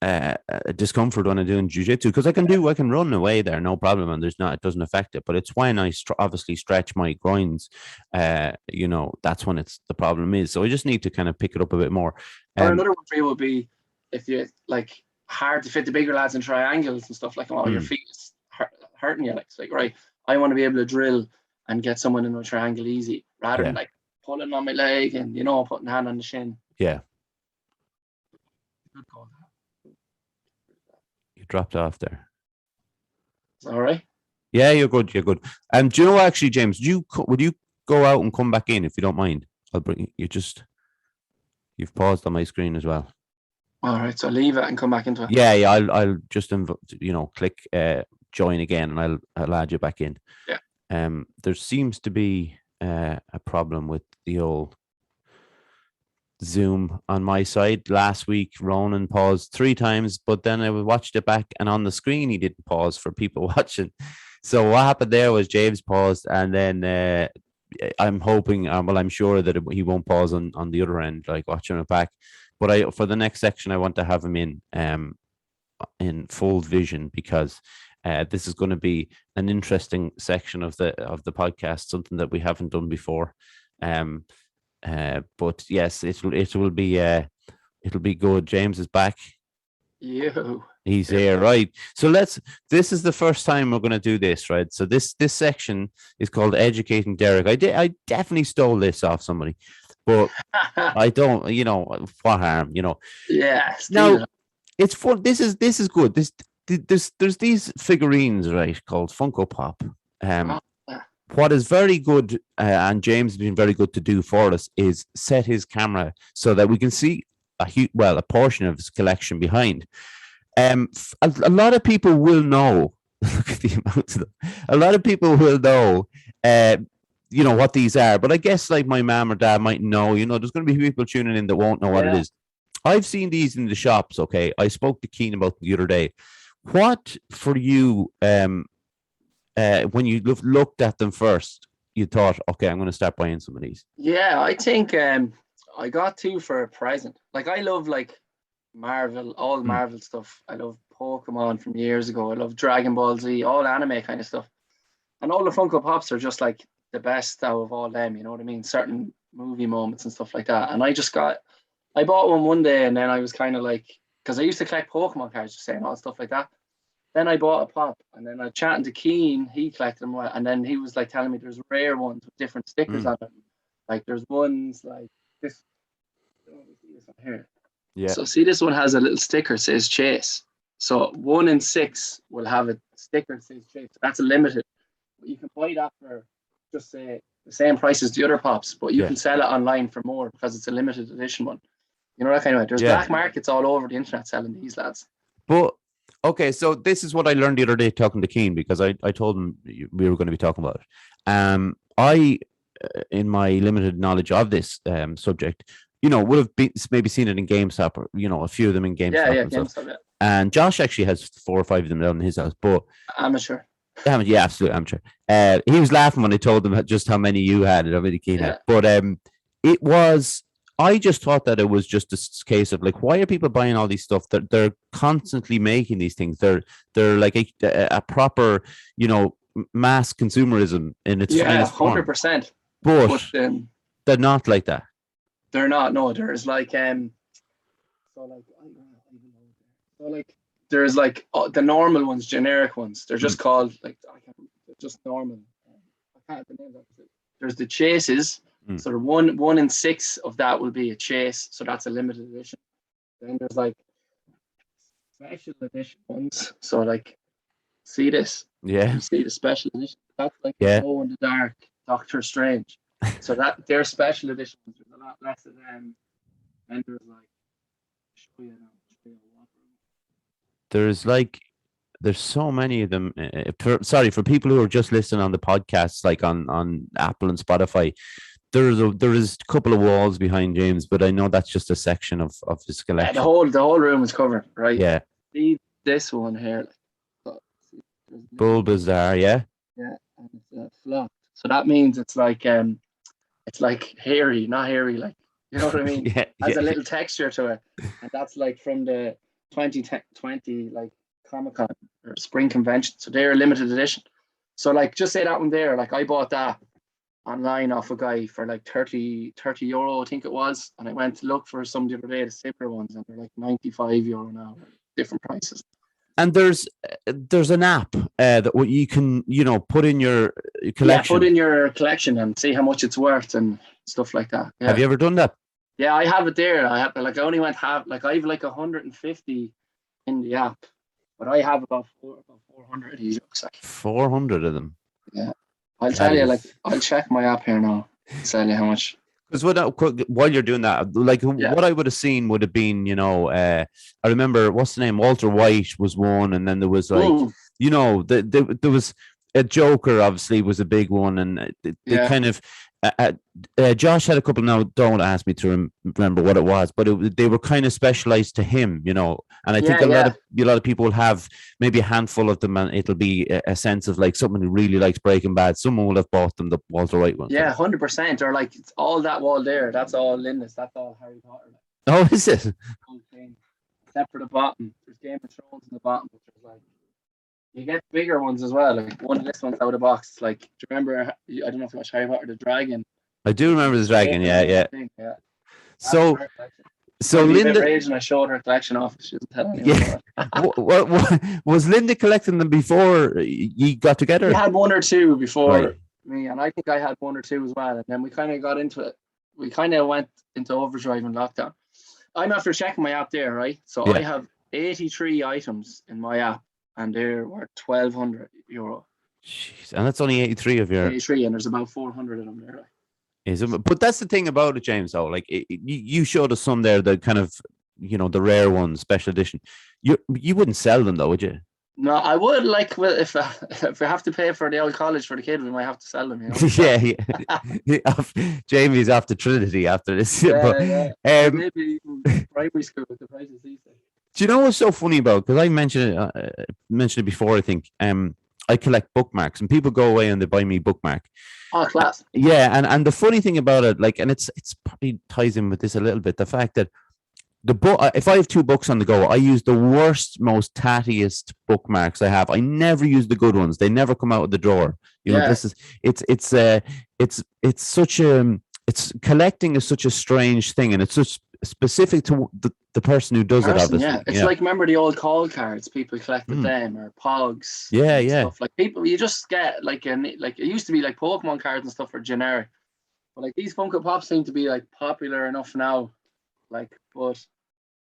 a discomfort when I'm doing jiu-jitsu, because I can run away there, no problem, and it doesn't affect it. But it's when I obviously stretch my groins, that's when the problem is. So I just need to kind of pick it up a bit more. Another one for you would be if you like hard to fit the bigger lads in triangles and stuff, like your feet is hurting you. Like, it's like, right, I want to be able to drill and get someone in a triangle easy, rather than like pulling on my leg and putting a hand on the shin. Yeah. Good call. You dropped off there. Is that all right? Yeah, you're good. You're good. And do you know, actually, James, would you go out and come back in if you don't mind? I'll bring you. You've paused on my screen as well. All right, so leave it and come back into it. Yeah. I'll just click join again, and I'll add you back in. Yeah. There seems to be a problem with the old Zoom on my side. Last week, Ronan paused 3 times, but then I watched it back, and on the screen he didn't pause for people watching. So what happened there was James paused, and then I'm hoping, I'm sure that he won't pause on the other end, like watching it back. But for the next section, I want to have him in full vision, because this is going to be an interesting section of the podcast, something that we haven't done before. But yes, it will be it'll be good. James is back. He's here, right? So this is the first time we're going to do this, right? So this section is called Educating Derek. I definitely stole this off somebody, but I don't, what harm, Yeah. Now it's fun. This is good. There's these figurines, right, called Funko Pop. What is very good, and James has been very good to do for us, is set his camera so that we can see a portion of his collection behind. A lot of people will know. Look at the amount of them. A lot of people will know, what these are. But I guess like my mom or dad might know. There's going to be people tuning in that won't know what it is. I've seen these in the shops. Okay, I spoke to Keen about them the other day. What for you? When you looked at them first, you thought, okay, I'm going to start buying some of these. Yeah, I think I got 2 for a present. Like, I love like Marvel, all Marvel stuff. I love Pokemon from years ago. I love Dragon Ball Z, all anime kind of stuff. And all the Funko Pops are just like the best out of all them, you know what I mean? Certain movie moments and stuff like that. And I bought one day, and then I was kind of like, because I used to collect Pokemon cards, just saying all stuff like that. Then I bought a pop, and then I chatting to Keen, he collected them, and then he was like telling me there's rare ones with different stickers on them. Like there's ones like this. This one here. Yeah. So see, this one has a little sticker, says Chase. So 1 in 6 will have it sticker that says Chase. That's a limited. But you can buy that for just say the same price as the other pops, but you can sell it online for more because it's a limited edition one. You know that kind of way. There's black markets all over the internet selling these, lads. But okay, so this is what I learned the other day talking to Keane, because I told him we were going to be talking about it. I, in my limited knowledge of this subject, would have maybe seen it in GameStop, or a few of them in GameStop and GameStop, stuff. And Josh actually has 4 or 5 of them down in his house, but amateur. Yeah, absolute amateur. He was laughing when I told him just how many you had and how many Keane had. But it was. I just thought that it was just a case of like, why are people buying all these stuff? They're constantly making these things. They're like a proper, mass consumerism in its finest form. 100%. But they're not like that. They're not. No, there's like there's like the normal ones, generic ones. They're just called like just normal. I can't remember. There's the chases. So the 1 in 6 of that will be a chase. So that's a limited edition. Then there's like special edition ones. So like, see this? Yeah. You see the special edition? That's like the glow in the dark Doctor Strange. So that they're special editions. There's a lot less of them. And there's like, there's so many of them. For people who are just listening on the podcasts, like on Apple and Spotify, there is a couple of walls behind James, but I know that's just a section of his collection. The whole room is covered, right? Yeah. See this one here, Bulbasaur, yeah. Yeah, and it's flat. So that means it's like hairy, not hairy, like, you know what I mean? Has a little texture to it, and that's like from the 2020 like Comic-Con or Spring Convention. So they're a limited edition. So like, just say that one there. Like, I bought that online off a guy for like 30 euro, I think it was, and I went to look for some the other day, the simpler ones, and they're like 95 euro now, different prices. And there's an app that you can put in your collection. Yeah, put in your collection and see how much it's worth and stuff like that. Yeah. Have you ever done that? Yeah, I have it there. I only went I have like 150 in the app, but I have about 400 of these. 400 of them. Yeah. I'll tell you, I'll check my app here now. Tell you how much. Because while you're doing that, like what I would have seen would have been, I remember, what's the name? Walter White was one, and then there was like, there was a Joker, obviously, was a big one, and they kind of. Josh had a couple. Now, don't ask me to remember what it was, but they were kind of specialized to him, and I think a lot of people will have maybe a handful of them, and it'll be a sense of like someone who really likes Breaking Bad. Someone will have bought them, the Walter White ones. Yeah, 100%. Or like, it's all that wall there. That's all Linus. That's all Harry Potter. Oh, is it? Except for the bottom. There's Game of Thrones in the bottom, which is like. You get bigger ones as well. Like one of this one's out of the box. Like, do you remember? I don't know if you watched Harry Potter, the dragon. I do remember the dragon. Yeah. So Linda. And I showed her collection off. She doesn't tell anyone. What was Linda collecting them before you got together? We had 1 or 2 before me, and I think I had 1 or 2 as well. And then we kind of got into it. We kind of went into overdrive in lockdown. I'm after checking my app there, right? So I have 83 items in my app. And they're worth 1,200 euro. Jeez, and that's only 83 of your. 83, and there's about 400 of them there. But that's the thing about it, James. Though, like you showed us some there, the kind of the rare ones, special edition. You wouldn't sell them though, would you? No, I would. Like, well, if we have to pay for the old college for the kid, we might have to sell them. Jamie's off to Trinity after this. Maybe primary school with the prices these days. Do you know what's so funny about? Because I mentioned it before. I think I collect bookmarks, and people go away and they buy me bookmark. Oh, class! Yeah, and the funny thing about it, like, and it's probably ties in with this a little bit. The fact that the book, if I have 2 books on the go, I use the worst, most tattiest bookmarks I have. I never use the good ones. They never come out of the drawer. This is it's such a collecting is such a strange thing, and it's such specific to the person who does it, obviously. Yeah, it's like, remember the old call cards? People collected them, or Pogs. Stuff. Like, people, you just get like it used to be like Pokemon cards and stuff are generic, but like these Funko Pops seem to be like popular enough now. Like, but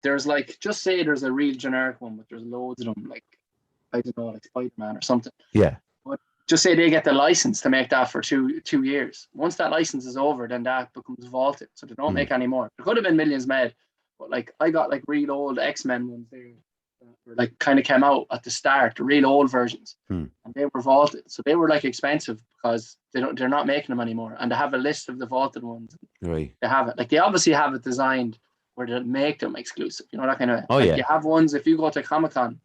there's like, just say there's a real generic one, but there's loads of them. Like, I don't know, like Spider-Man or something. Yeah. But just say they get the license to make that for two years. Once that license is over, then that becomes vaulted, so they don't make any more. There could have been millions made, but like I got like real old X-Men ones there, were like kind of came out at the start, the real old versions, and they were vaulted, so they were like expensive because they're not making them anymore, and they have a list of the vaulted ones. Right. They have it, like they obviously have it designed where they make them exclusive, you know, that kind of. Oh, like yeah. You have ones, if you go to Comic-Con,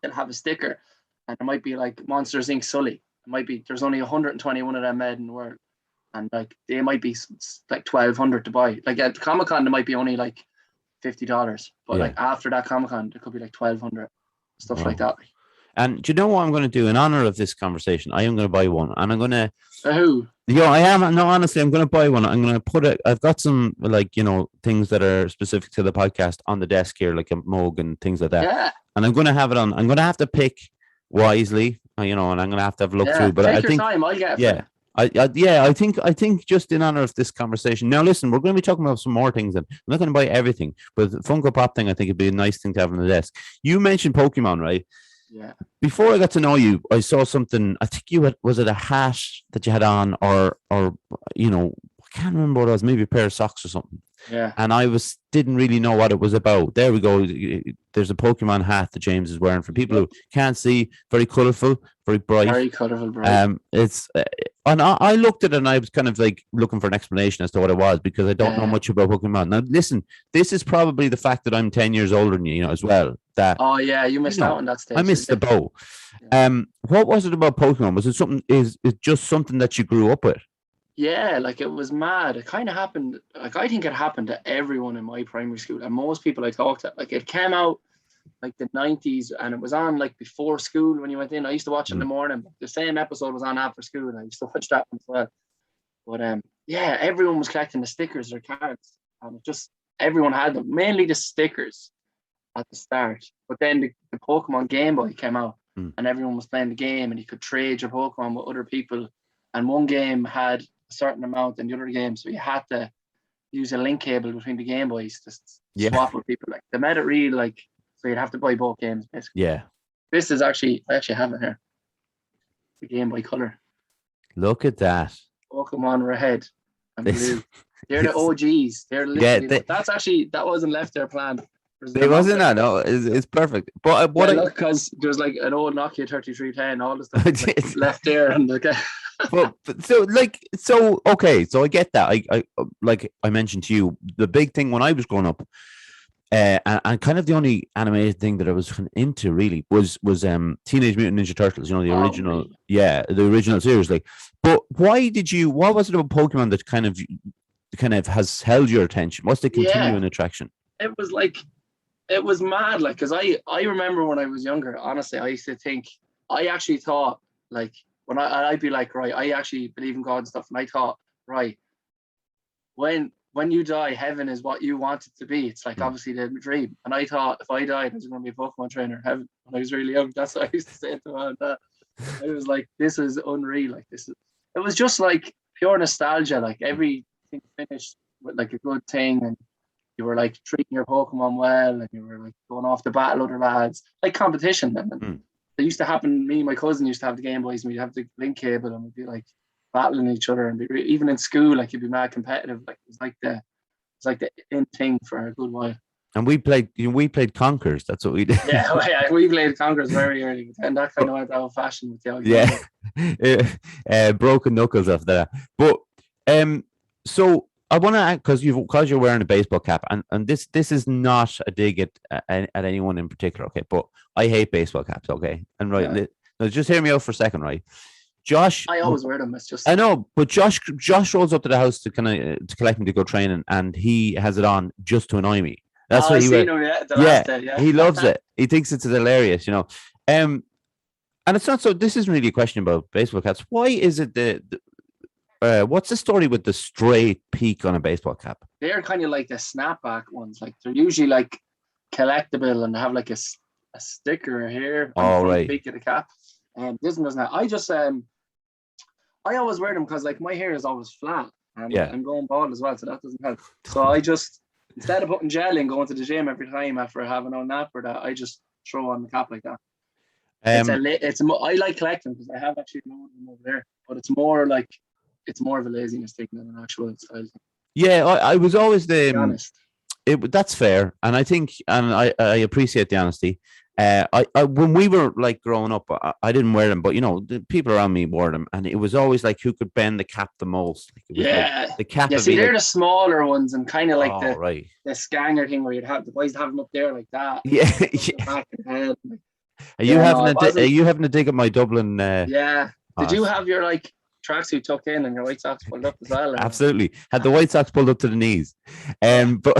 they'll have a sticker, and it might be like Monsters Inc. Sully. It might be there's only 121 of them made in the world, and like they might be like 1,200 to buy. Like at Comic-Con, there might be only like $50, but like after that Comic-Con, there could be like 1,200, stuff like that. And do you know what I'm going to do in honor of this conversation? I am going to buy one, and I'm going to. Who? Yeah, I am. No, honestly, I'm going to buy one. I'm going to put it. I've got some like things that are specific to the podcast on the desk here, like a mug and things like that. Yeah. And I'm going to have it on. I'm going to have to pick wisely, and I'm going to have a look through. But take I think, your time. I'll get it. I think just in honor of this conversation. Now, listen, we're going to be talking about some more things, and I'm not going to buy everything, but the Funko Pop thing, I think it'd be a nice thing to have on the desk. You mentioned Pokemon, right? Yeah. Before I got to know you, I saw something. I think was it a hat that you had on, or I can't remember what it was. Maybe a pair of socks or something. Yeah. And I didn't really know what it was about. There we go. There's a Pokemon hat that James is wearing. For people who can't see, very colourful, very bright. Very colourful, bright. It's and I looked at it and I was kind of like looking for an explanation as to what it was, because I don't know much about Pokemon. Now, listen, this is probably the fact that I'm 10 years older than you, as well. That you missed out on that stage. I missed the boat. Yeah. What was it about Pokemon? Was it something? Is it just something that you grew up with? Yeah, like it was mad. It kind of happened. Like I think it happened to everyone in my primary school, and most people I talked to. Like it came out like the 90s, and it was on like before school when you went in. I used to watch it in the morning. The same episode was on after school, and I used to watch that one as well. But everyone was collecting the stickers or cards, and just everyone had them. Mainly the stickers at the start, but then the Pokemon Game Boy came out, and everyone was playing the game, and you could trade your Pokemon with other people. And one game had a certain amount in the other game, so you had to use a link cable between the Game Boys to swap with people. Like they made it real, like, so you'd have to buy both games basically. Yeah. This is I actually have it here. The Game Boy Color. Look at that. Pokemon Red and Blue. They're the OGs. They're literally that wasn't left there planned. It wasn't that. No, it's perfect. But because there's like an old Nokia 3310, all the stuff like left there, and so I get that. I like I mentioned to you, the big thing when I was growing up, and kind of the only animated thing that I was into really was Teenage Mutant Ninja Turtles. The original, the original series. Like, but what was it about Pokemon that kind of has held your attention? What's the continuing attraction? It was mad, like, because I remember when I was younger, honestly, I used to think, I actually thought, like, when I'd be like, right, I actually believe in God and stuff, and I thought, right, when you die, heaven is what you want it to be. It's like, obviously, the dream. And I thought, if I died, I was going to be a Pokemon trainer in heaven when I was really young. That's what I used to say to him. I was like, this is unreal. Like, it was just like pure nostalgia. Like, everything finished with like a good thing, and you were like treating your Pokemon well, and you were like going off to battle other lads, like competition. And it used to happen. Me and my cousin used to have the Game Boys, and we'd have the link cable, and we'd be like battling each other, and even in school, like you'd be mad competitive. Like it's like the in thing for a good while. And we played Conkers. That's what we did. We played Conkers very early, and that kind of went out of fashion with the old broken knuckles after that. But so I want to, because you're wearing a baseball cap, and this is not a dig at anyone in particular, okay? But I hate baseball caps, okay? And now just hear me out for a second, right? Josh, I always wear them. It's just I know, but Josh rolls up to the house to collect me to go training, and he has it on just to annoy me. That's what he he loves it. He thinks it's hilarious, And it's not so. This isn't really a question about baseball caps. Why is it what's the story with the straight peak on a baseball cap? They're kind of like the snapback ones. Like they're usually like collectible and they have like a sticker here on the peak of the cap. This one doesn't have. I always wear them because like my hair is always flat, and I'm going bald as well, so that doesn't help. So I just, instead of putting gel in, going to the gym every time after having a nap or that, I just throw on the cap like that. I like collecting because I have actually loads of them over there, but it's more of a laziness thing than an actual style thing. Yeah, I was always To be honest. That's fair, and I think, and I appreciate the honesty. I when we were like growing up, I didn't wear them, but the people around me wore them, and it was always like who could bend the cap the most. Like, it was like the cap. Yeah. Would See, be they're like, the smaller ones, and kind of like oh right, the scanger thing where you'd have the boys have them up there like that. yeah. The back of the head. Are you having no, are you having a dig at my Dublin? Yeah. Did you have your like tracksuit tucked in and your white socks pulled up as well? Absolutely. Had the white socks pulled up to the knees. But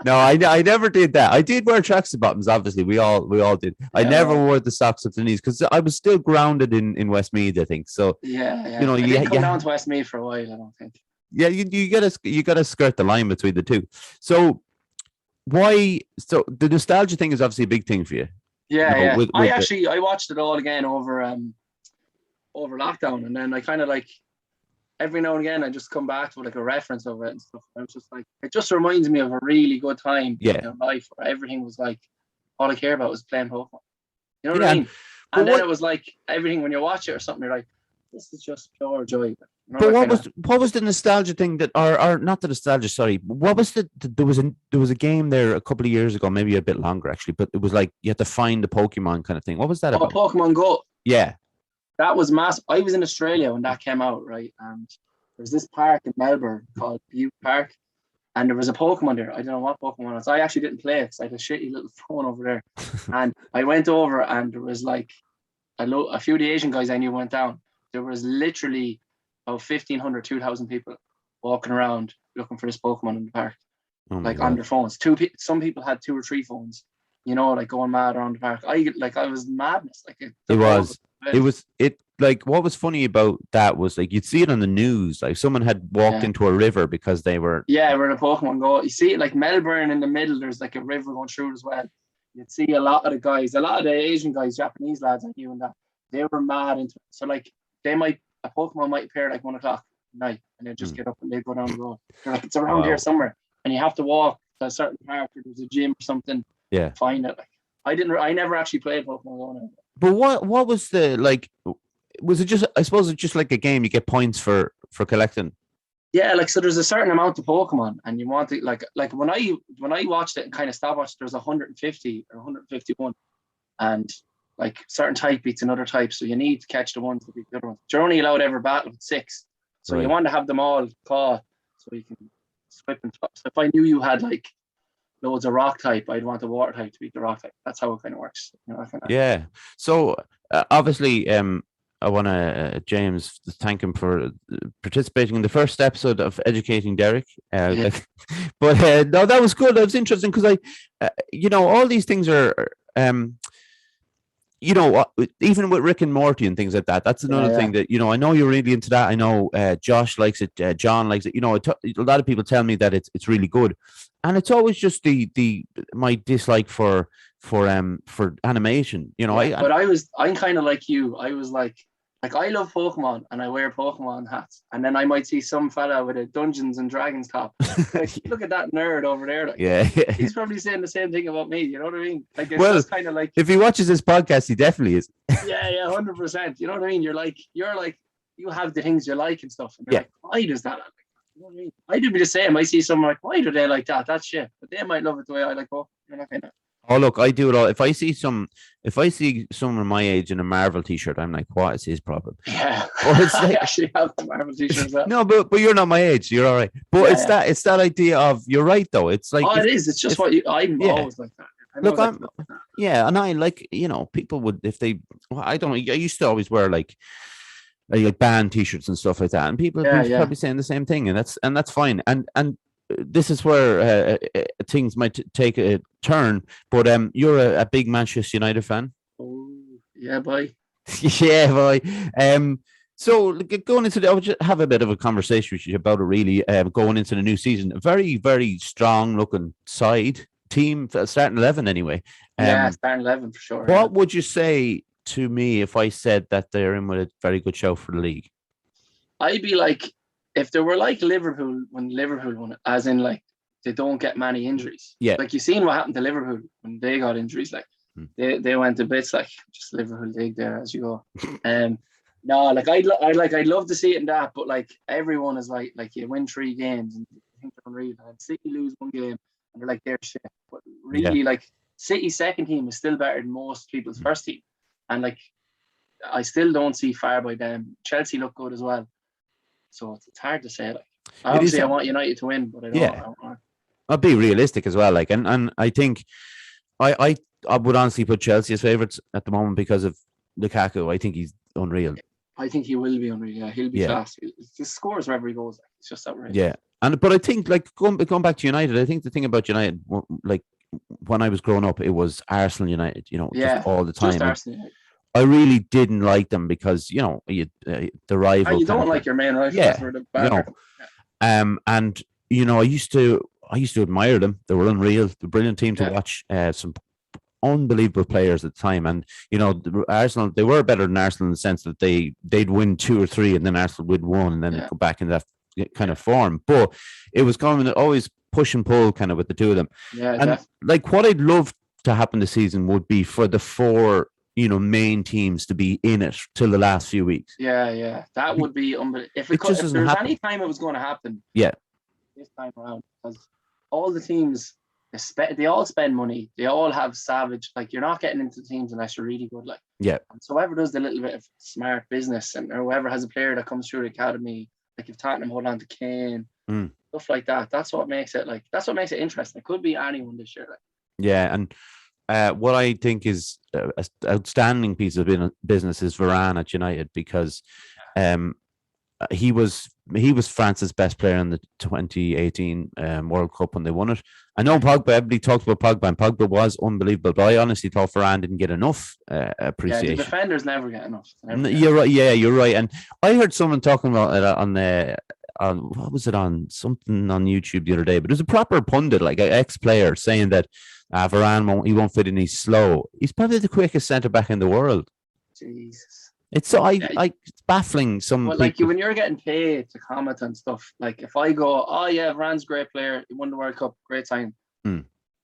no, I never did that. I did wear tracksuit bottoms, obviously. We all did. Yeah, I never wore the socks up to the knees because I was still grounded in Westmeath, I think. So yeah. I didn't come down to Westmeath for a while, I don't think. Yeah, you gotta skirt the line between the two. So the nostalgia thing is obviously a big thing for you. Yeah. I watched it all again over lockdown, and then I kind of like every now and again I just come back to like a reference of it and stuff. I was just like, it just reminds me of a really good time in life where everything was like all I care about was playing Pokemon. You know what I mean? And then it was like everything when you watch it or something, you're like, this is just pure joy. But what was the nostalgia thing that, or not the nostalgia? Sorry, what was there was a game there a couple of years ago, maybe a bit longer actually, but it was like you had to find the Pokemon kind of thing. What was that about? Pokemon Go. Yeah. That was massive. I was in Australia when that came out, right? And there's this park in Melbourne called Butte Park, and there was a Pokemon there. I don't know what Pokemon it was. I actually didn't play it because I had a shitty little phone over there. And I went over, and there was like a few of the Asian guys I knew went down. There was literally about 1,500, 2,000 people walking around looking for this Pokemon in the park, like on their phones. Some people had 2 or 3 phones, like going mad around the park. I was madness. Like what was funny about that was like you'd see it on the news, like someone had walked into a river because they were we're in a Pokemon Go. You see it like Melbourne in the middle, there's like a river going through as well. You'd see a lot of the Asian guys, Japanese lads I knew, and that they were mad into it. So like a Pokemon might appear like 1 o'clock at night, and they'd just get up and they'd go down the road. They're like, it's around here somewhere, and you have to walk to a certain park or there's a gym or something. Yeah, find it. Like I never actually played Pokemon Go. But what was the like? Was it just? I suppose it's just like a game. You get points for collecting. Yeah, like so. There's a certain amount of Pokemon, and you want to like when I watched it and kind of stopped watching, there's 150 or 151, and like certain type beats another type, so you need to catch the ones that beat the other ones. You're only allowed ever battle with 6, so you want to have them all caught so you can swip and swap. So if I knew you had like loads of rock type, I'd want the water type to beat the rock type. That's how it kind of works. Yeah. So obviously, I want to James thank him for participating in the first episode of Educating Derek. But no, that was good. That was interesting because all these things are. Even with Rick and Morty and things like that, that's another thing that, I know you're really into that. I know Josh likes it. John likes it. A lot of people tell me that it's really good. And it's always just my dislike for animation, But I'm kind of like you. I was like I love Pokemon and I wear Pokemon hats, and then I might see some fella with a Dungeons and Dragons top. Like, look at that nerd over there. Like, he's probably saying the same thing about me. You know what I mean? Like, it's just kind of like, if he watches this podcast, he definitely is. 100%. You know what I mean? You're like, you have the things you like and stuff. And you're like, why does that? Like, you know what I mean? I do be the same. I see someone like, why do they like that? That's shit. But they might love it the way I like Pokemon. You're not kind of. Oh look, I do it all. If I see someone my age in a Marvel t-shirt, I'm like, what is his problem? Yeah, it's like, I actually have the Marvel t-shirt as well. No, but you're not my age. You're all right. But it's that idea of, you're right though. It's like, it is. It's just what I'm always like that. And I like, people would, if they, I don't know. I used to always wear like band t-shirts and stuff like that, and people probably saying the same thing, and that's fine. And this is where things might take a turn, but you're a big Manchester United fan. Oh yeah, boy. Yeah, boy. So going into I would just have a bit of a conversation with you about it. Really, going into the new season, a very, very strong looking side team, starting 11 anyway. Starting 11 for sure. What would you say to me if I said that they're in with a very good show for the league? I'd be like, if they were like Liverpool when Liverpool won it, as in like they don't get many injuries. Yeah. Like, you seen what happened to Liverpool when they got injuries. Like, They went to bits, like just Liverpool League there as you go. No, like I'd love to see it in that, but like everyone is like you win 3 games and you think they're unreal, and City lose 1 game and they're like they're shit. But really, like City's second team is still better than most people's first team, and like I still don't see far by them. Chelsea look good as well, so it's hard to say. Like obviously, I want United to win, but I don't. I'll be realistic as well. Like, and I think I would honestly put Chelsea as favourites at the moment because of Lukaku. I think he's unreal. I think he will be unreal. Yeah, he'll be class. He just scores wherever he goes. It's just outrageous. Yeah, but I think like going back to United, I think the thing about United, like when I was growing up, it was Arsenal United. Just all the time. Just Arsenal United. I really didn't like them because the rival. You don't like your main rival. Yeah, and I used to admire them. They were unreal. The brilliant team to watch. Some unbelievable players at the time, and Arsenal, they were better than Arsenal in the sense that they'd win 2 or 3 and then Arsenal would 1 and then they'd go back in that kind of form. But it was kind of always push and pull kind of with the two of them. And like what I'd love to happen this season would be for the 4 main teams to be in it till the last few weeks. That would be unbelievable. If there was any time it was going to happen, this time around, because all the teams, they all spend money. They all have savage. Like you're not getting into teams unless you're really good. Like and so whoever does the little bit of smart business, and or whoever has a player that comes through the academy, like if Tottenham hold on to Kane, stuff like that. That's what makes it interesting. It could be anyone this year. And what I think is an outstanding piece of business is Varane at United, because he was France's best player in the 2018 World Cup when they won it. I know Pogba, everybody talked about Pogba, and Pogba was unbelievable, but I honestly thought Varane didn't get enough appreciation. Yeah, the defenders never get enough. You're right. Yeah, you're right. And I heard someone talking about it on what was it, on something on YouTube the other day, but it was a proper pundit, like an ex-player, saying that Varane won't fit in. He's slow. He's probably the quickest centre back in the world. Jesus. It's so it's baffling. Like when you're getting paid to comment and stuff, like if I go, oh yeah, Varane's a great player, he won the World Cup, great time.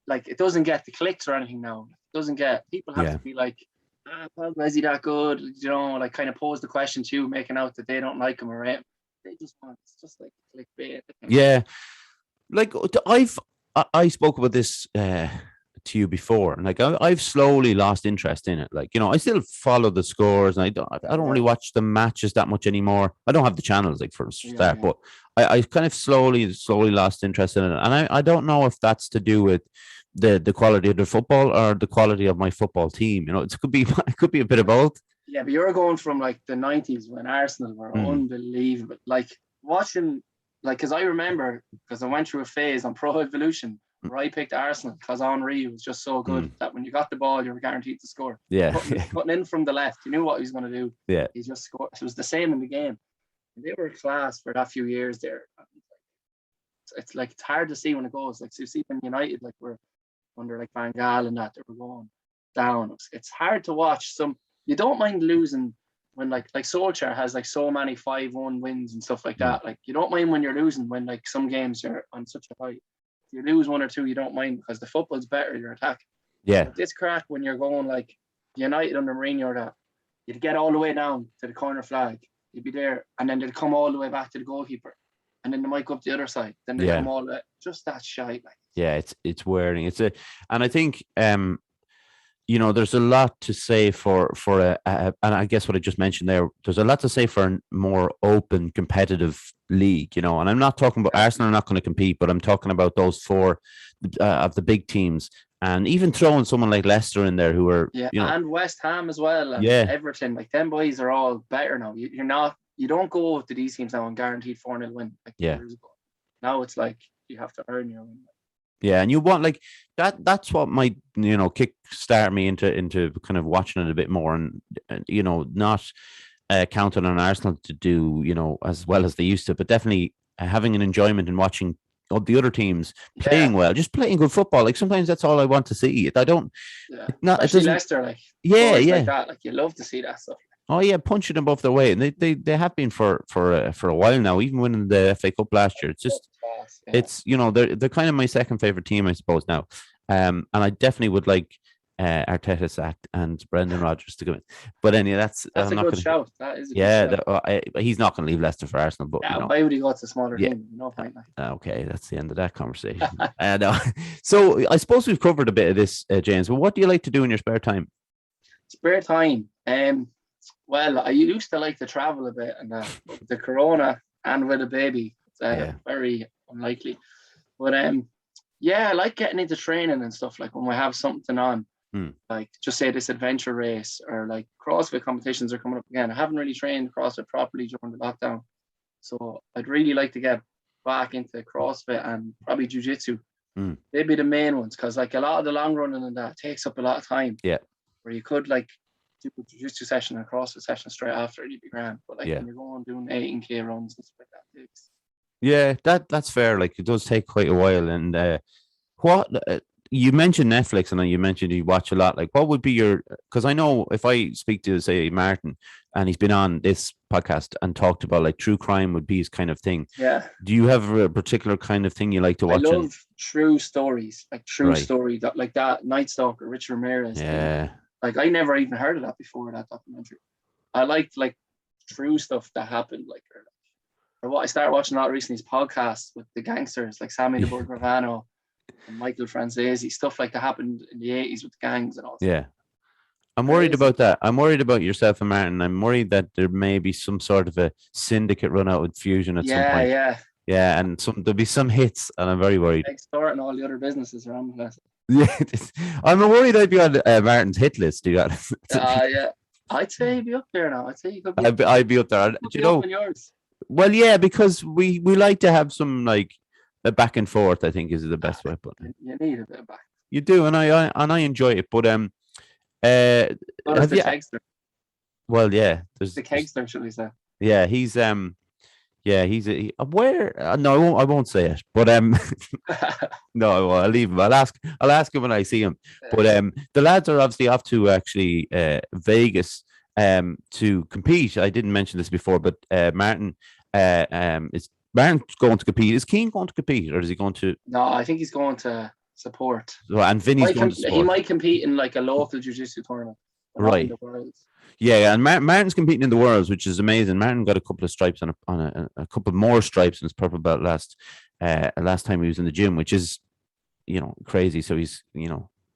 Like it doesn't get the clicks or anything now. It doesn't get, people have to be like, is he that good? Like kind of pose the question to you, making out that they don't like him or rate him. They just want, it's just like clickbait. Yeah. Like I spoke about this to you before, and like I've slowly lost interest in it. Like I still follow the scores, and I don't really watch the matches that much anymore. I don't have the channels like for a start, but I kind of slowly lost interest in it, and I don't know if that's to do with the quality of the football or the quality of my football team. It could be a bit of both. Yeah, but you're going from like the 90s when Arsenal were unbelievable. Like watching, like, because I remember, because I went through a phase on Pro Evolution where I picked Arsenal because Henry was just so good that when you got the ball, you were guaranteed to score. Putting in from the left, you knew what he was going to do. Yeah, he just scored. It was the same in the game. And they were class for that few years there. It's like, it's hard to see when it goes. Like, so you see when United, like, we're under like Van Gaal and that, they were going down. It's hard to watch. You don't mind losing when like Solskjaer has like so many 5-1 wins and stuff like that. Like you don't mind when you're losing, when like some games you're on such a high. You lose 1 or 2, you don't mind because the football's better, you're attacking. Yeah. But this crack when you're going like United under Mourinho, that you'd get all the way down to the corner flag, you'd be there, and then they'd come all the way back to the goalkeeper, and then they might go up the other side, then they come all the way. Just that shite. Like. Yeah, it's wearing. And I think there's a lot to say for and I guess what I just mentioned there's a lot to say for a more open, competitive league, and I'm not talking about Arsenal are not going to compete, but I'm talking about those 4 of the big teams, and even throwing someone like Leicester in there who are and West Ham as well, and Everton, like them boys are all better now. You don't go to these teams now and guaranteed 4-0 win like years ago. Now it's like you have to earn your win. Yeah, and you want like that. That's what might kick start me into kind of watching it a bit more, and not counting on Arsenal to do as well as they used to, but definitely having an enjoyment in watching all the other teams playing well, just playing good football. Like sometimes that's all I want to see. I don't. Yeah. Especially Leicester, like like that. Like you love to see that stuff. Oh yeah, punching above their weight, and they have been for a while now. Even winning the FA Cup last year, it's just it's they're kind of my second favorite team, I suppose now. And I definitely would like Arteta's act and Brendan Rodgers to go in. But anyway, that's a not good gonna, shout. That is a yeah, good shout. he's not going to leave Leicester for Arsenal. But Yeah, why would he go to a smaller yeah, team? No point. okay, that's the end of that conversation. So I suppose we've covered a bit of this, James. But what do you like to do in your spare time? Spare time. Well, I used to like to travel a bit, and with the corona and with a baby, it's very unlikely. But yeah, I like getting into training and stuff. Like when we have something on, like just say this adventure race or like CrossFit competitions are coming up again. I haven't really trained CrossFit properly during the lockdown, so I'd really like to get back into CrossFit and probably jiu-jitsu. They'd be the main ones, because like a lot of the long running and that takes up a lot of time. Yeah. Where you could like do a jiu-jitsu session and a CrossFit session straight after, it'd be grand. But like when you're going doing 18K runs and stuff like that, takes. Yeah, that's fair. Like it does take quite a while. And what you mentioned Netflix, and you mentioned you watch a lot. Like, what would be your? Because I know if I speak to say Martin, and he's been on this podcast and talked about like true crime would be his kind of thing. Yeah. Do you have a particular kind of thing you like to watch? I love true stories, like true story that like that Night Stalker, Richard Ramirez. Yeah. Like I never even heard of that before, that documentary. I liked like true stuff that happened, like or what I started watching a lot recently is podcasts with the gangsters like Sammy the Bull Gravano and Michael Franzese, stuff like that happened in the 80s with the gangs and all. Yeah. I'm worried about that. I'm worried about yourself and Martin. I'm worried that there may be some sort of a syndicate run out with Fusion at some point. Yeah, and there'll be some hits, and I'm very worried. Extorting all the other businesses around the place. Yeah, I'm worried I'd be on Martin's hit list. Yeah. I'd say he'd be up there now. I'd say you could be. I'd be up there. Do you know? Yours. Well, yeah, because we like to have some like a back and forth. I think is the best way to put it. You need a bit of back. You do, and I enjoy it. But the Kegster. Well, yeah, there's the Kegster, should we say? Yeah, he's where? No, I won't say it. But no, I'll leave him. I'll ask him when I see him. But the lads are obviously off to actually Vegas to compete. I didn't mention this before, but Martin's going to compete. Is Keane going to compete, or is he going to? No, I think he's going to support. And Vinny's going to support. He might compete in like a local jiu-jitsu tournament. Right. Yeah, and Martin's competing in the Worlds, which is amazing. Martin got a couple of stripes on a couple more stripes in his purple belt last time he was in the gym, which is, crazy. So he's,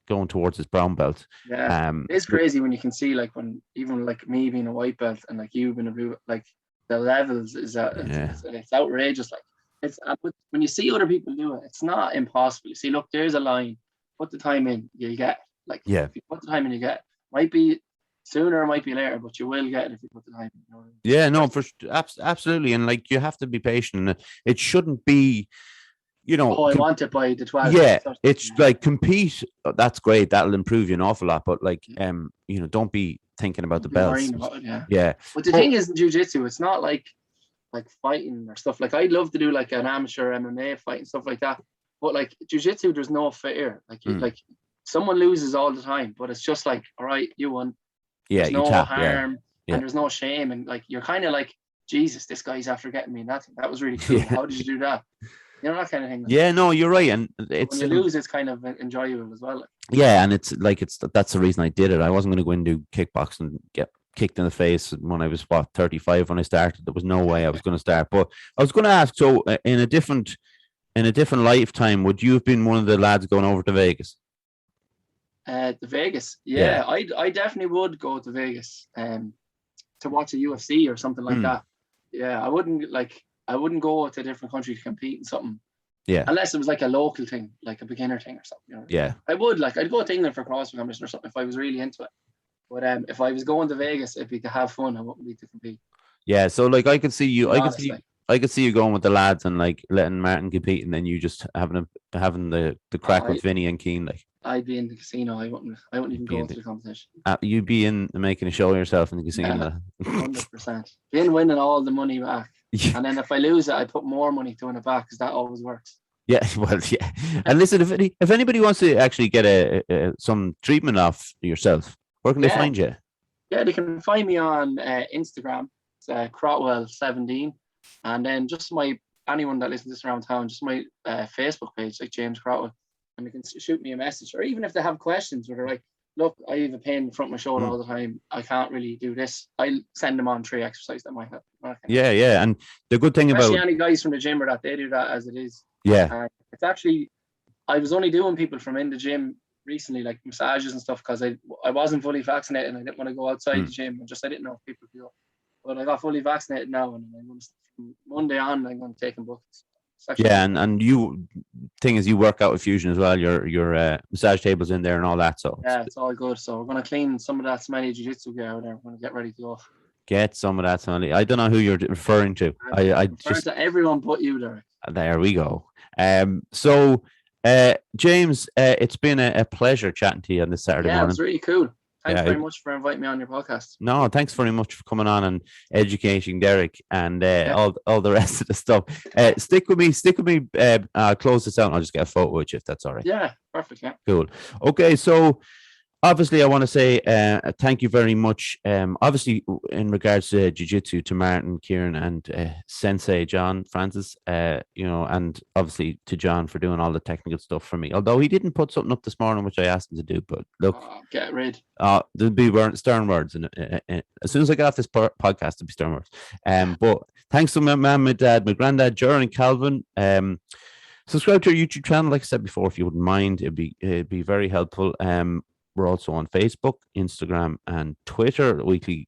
going towards his brown belt. Yeah, it's crazy when you can see like when even like me being a white belt and like you being a blue, like the levels is that it's outrageous. Like it's when you see other people do it, it's not impossible. You see, look, there's a line. Put the time in, you get. Like if you put the time in, you get. Might be sooner, it might be later, but you will get it if you put the time in. Yeah, no, absolutely, and like you have to be patient. It shouldn't be, I want it by the 12. Yeah, it's like compete. That's great. That'll improve you an awful lot. But like, don't be thinking about the belts. Yeah. But the thing is, in jiu-jitsu, it's not like fighting or stuff. Like I'd love to do like an amateur MMA fight and stuff like that. But like jiu-jitsu, there's no fear. Like someone loses all the time, but it's just like, all right, you won. Yeah, there's no harm and there's no shame, and like you're kind of like, Jesus, this guy's after getting me. That was really cool. How did you do that? That kind of thing. Yeah, no, you're right, and it's when you lose, it's kind of enjoyable as well. Yeah, and that's the reason I did it. I wasn't going to go and do kickboxing and get kicked in the face when I was 35 when I started. There was no way I was going to start. But I was going to ask, so in a different lifetime, would you have been one of the lads going over to Vegas? The Vegas, I definitely would go to Vegas to watch a UFC or something like that. Yeah, I wouldn't go to a different country to compete in something. Yeah, unless it was like a local thing, like a beginner thing or something. Yeah, I would I'd go to England for CrossFit competition or something if I was really into it. But if I was going to Vegas, it'd be to have fun. I wouldn't be to compete. Yeah, so like I could see you. I could see you going with the lads and like letting Martin compete, and then you just having the crack with Vinny and Keane. Like I'd be in the casino. I wouldn't even go to the competition. You'd be in making a show of yourself in the casino. 100%. Been winning all the money back, and then if I lose it, I put more money to win it back because that always works. Yeah, well, yeah. And listen, if anybody wants to actually get some treatment off yourself, where can they find you? Yeah, they can find me on Instagram. It's Craughwell17. And then just anyone that listens to this around town, just my Facebook page, like James Craughwell, and they can shoot me a message. Or even if they have questions where they're like, look, I have a pain in the front of my shoulder all the time. I can't really do this. I'll send them on 3 exercises that might help. Yeah. And the good thing especially about any guys from the gym or that, they do that as it is. Yeah. It's actually, I was only doing people from in the gym recently, like massages and stuff, because I wasn't fully vaccinated and I didn't want to go outside the gym, and just I didn't know if people could go. But I got fully vaccinated now, and I'm going to, from Monday on, I'm going to take buckets. Yeah, and you thing is, you work out with Fusion as well. Your massage tables in there and all that. So yeah, it's all good. So we're going to clean some of that smelly jiu-jitsu gear out there. We're going to get ready to go. Get some of that smelly. I don't know who you're referring to. I just to everyone but you, Derek. There we go. So James, it's been a pleasure chatting to you on this Saturday morning. Yeah, it's really cool. Thanks very much for inviting me on your podcast. No, thanks very much for coming on and educating Derek and all the rest of the stuff. Stick with me. Close this out and I'll just get a photo with you if that's all right. Yeah, perfect. Yeah. Cool. Okay, so obviously I want to say thank you very much. Obviously in regards to jiu-jitsu, to Martin, Kieran and Sensei John Francis, and obviously to John for doing all the technical stuff for me. Although he didn't put something up this morning which I asked him to do, but look, get rid. There'll be stern words, and as soon as I get off this podcast, there'll be stern words. But thanks to my mum, my dad, my granddad, Jaron and Calvin. Subscribe to our YouTube channel, like I said before, if you wouldn't mind. It'd be very helpful. We're also on Facebook, Instagram, and Twitter. Wheatley,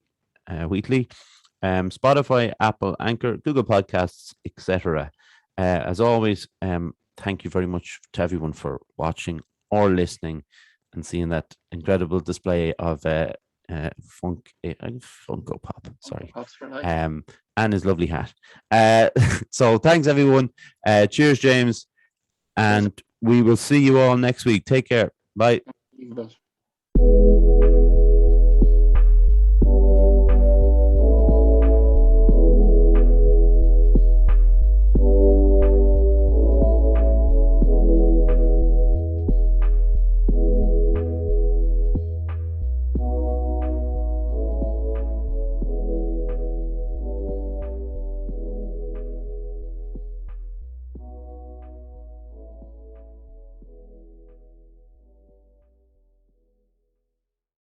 Spotify, Apple, Anchor, Google Podcasts, etc. As always, thank you very much to everyone for watching or listening and seeing that incredible display of Funko Pop. Sorry, and his lovely hat. So thanks everyone. Cheers, James, and we will see you all next week. Take care. Bye.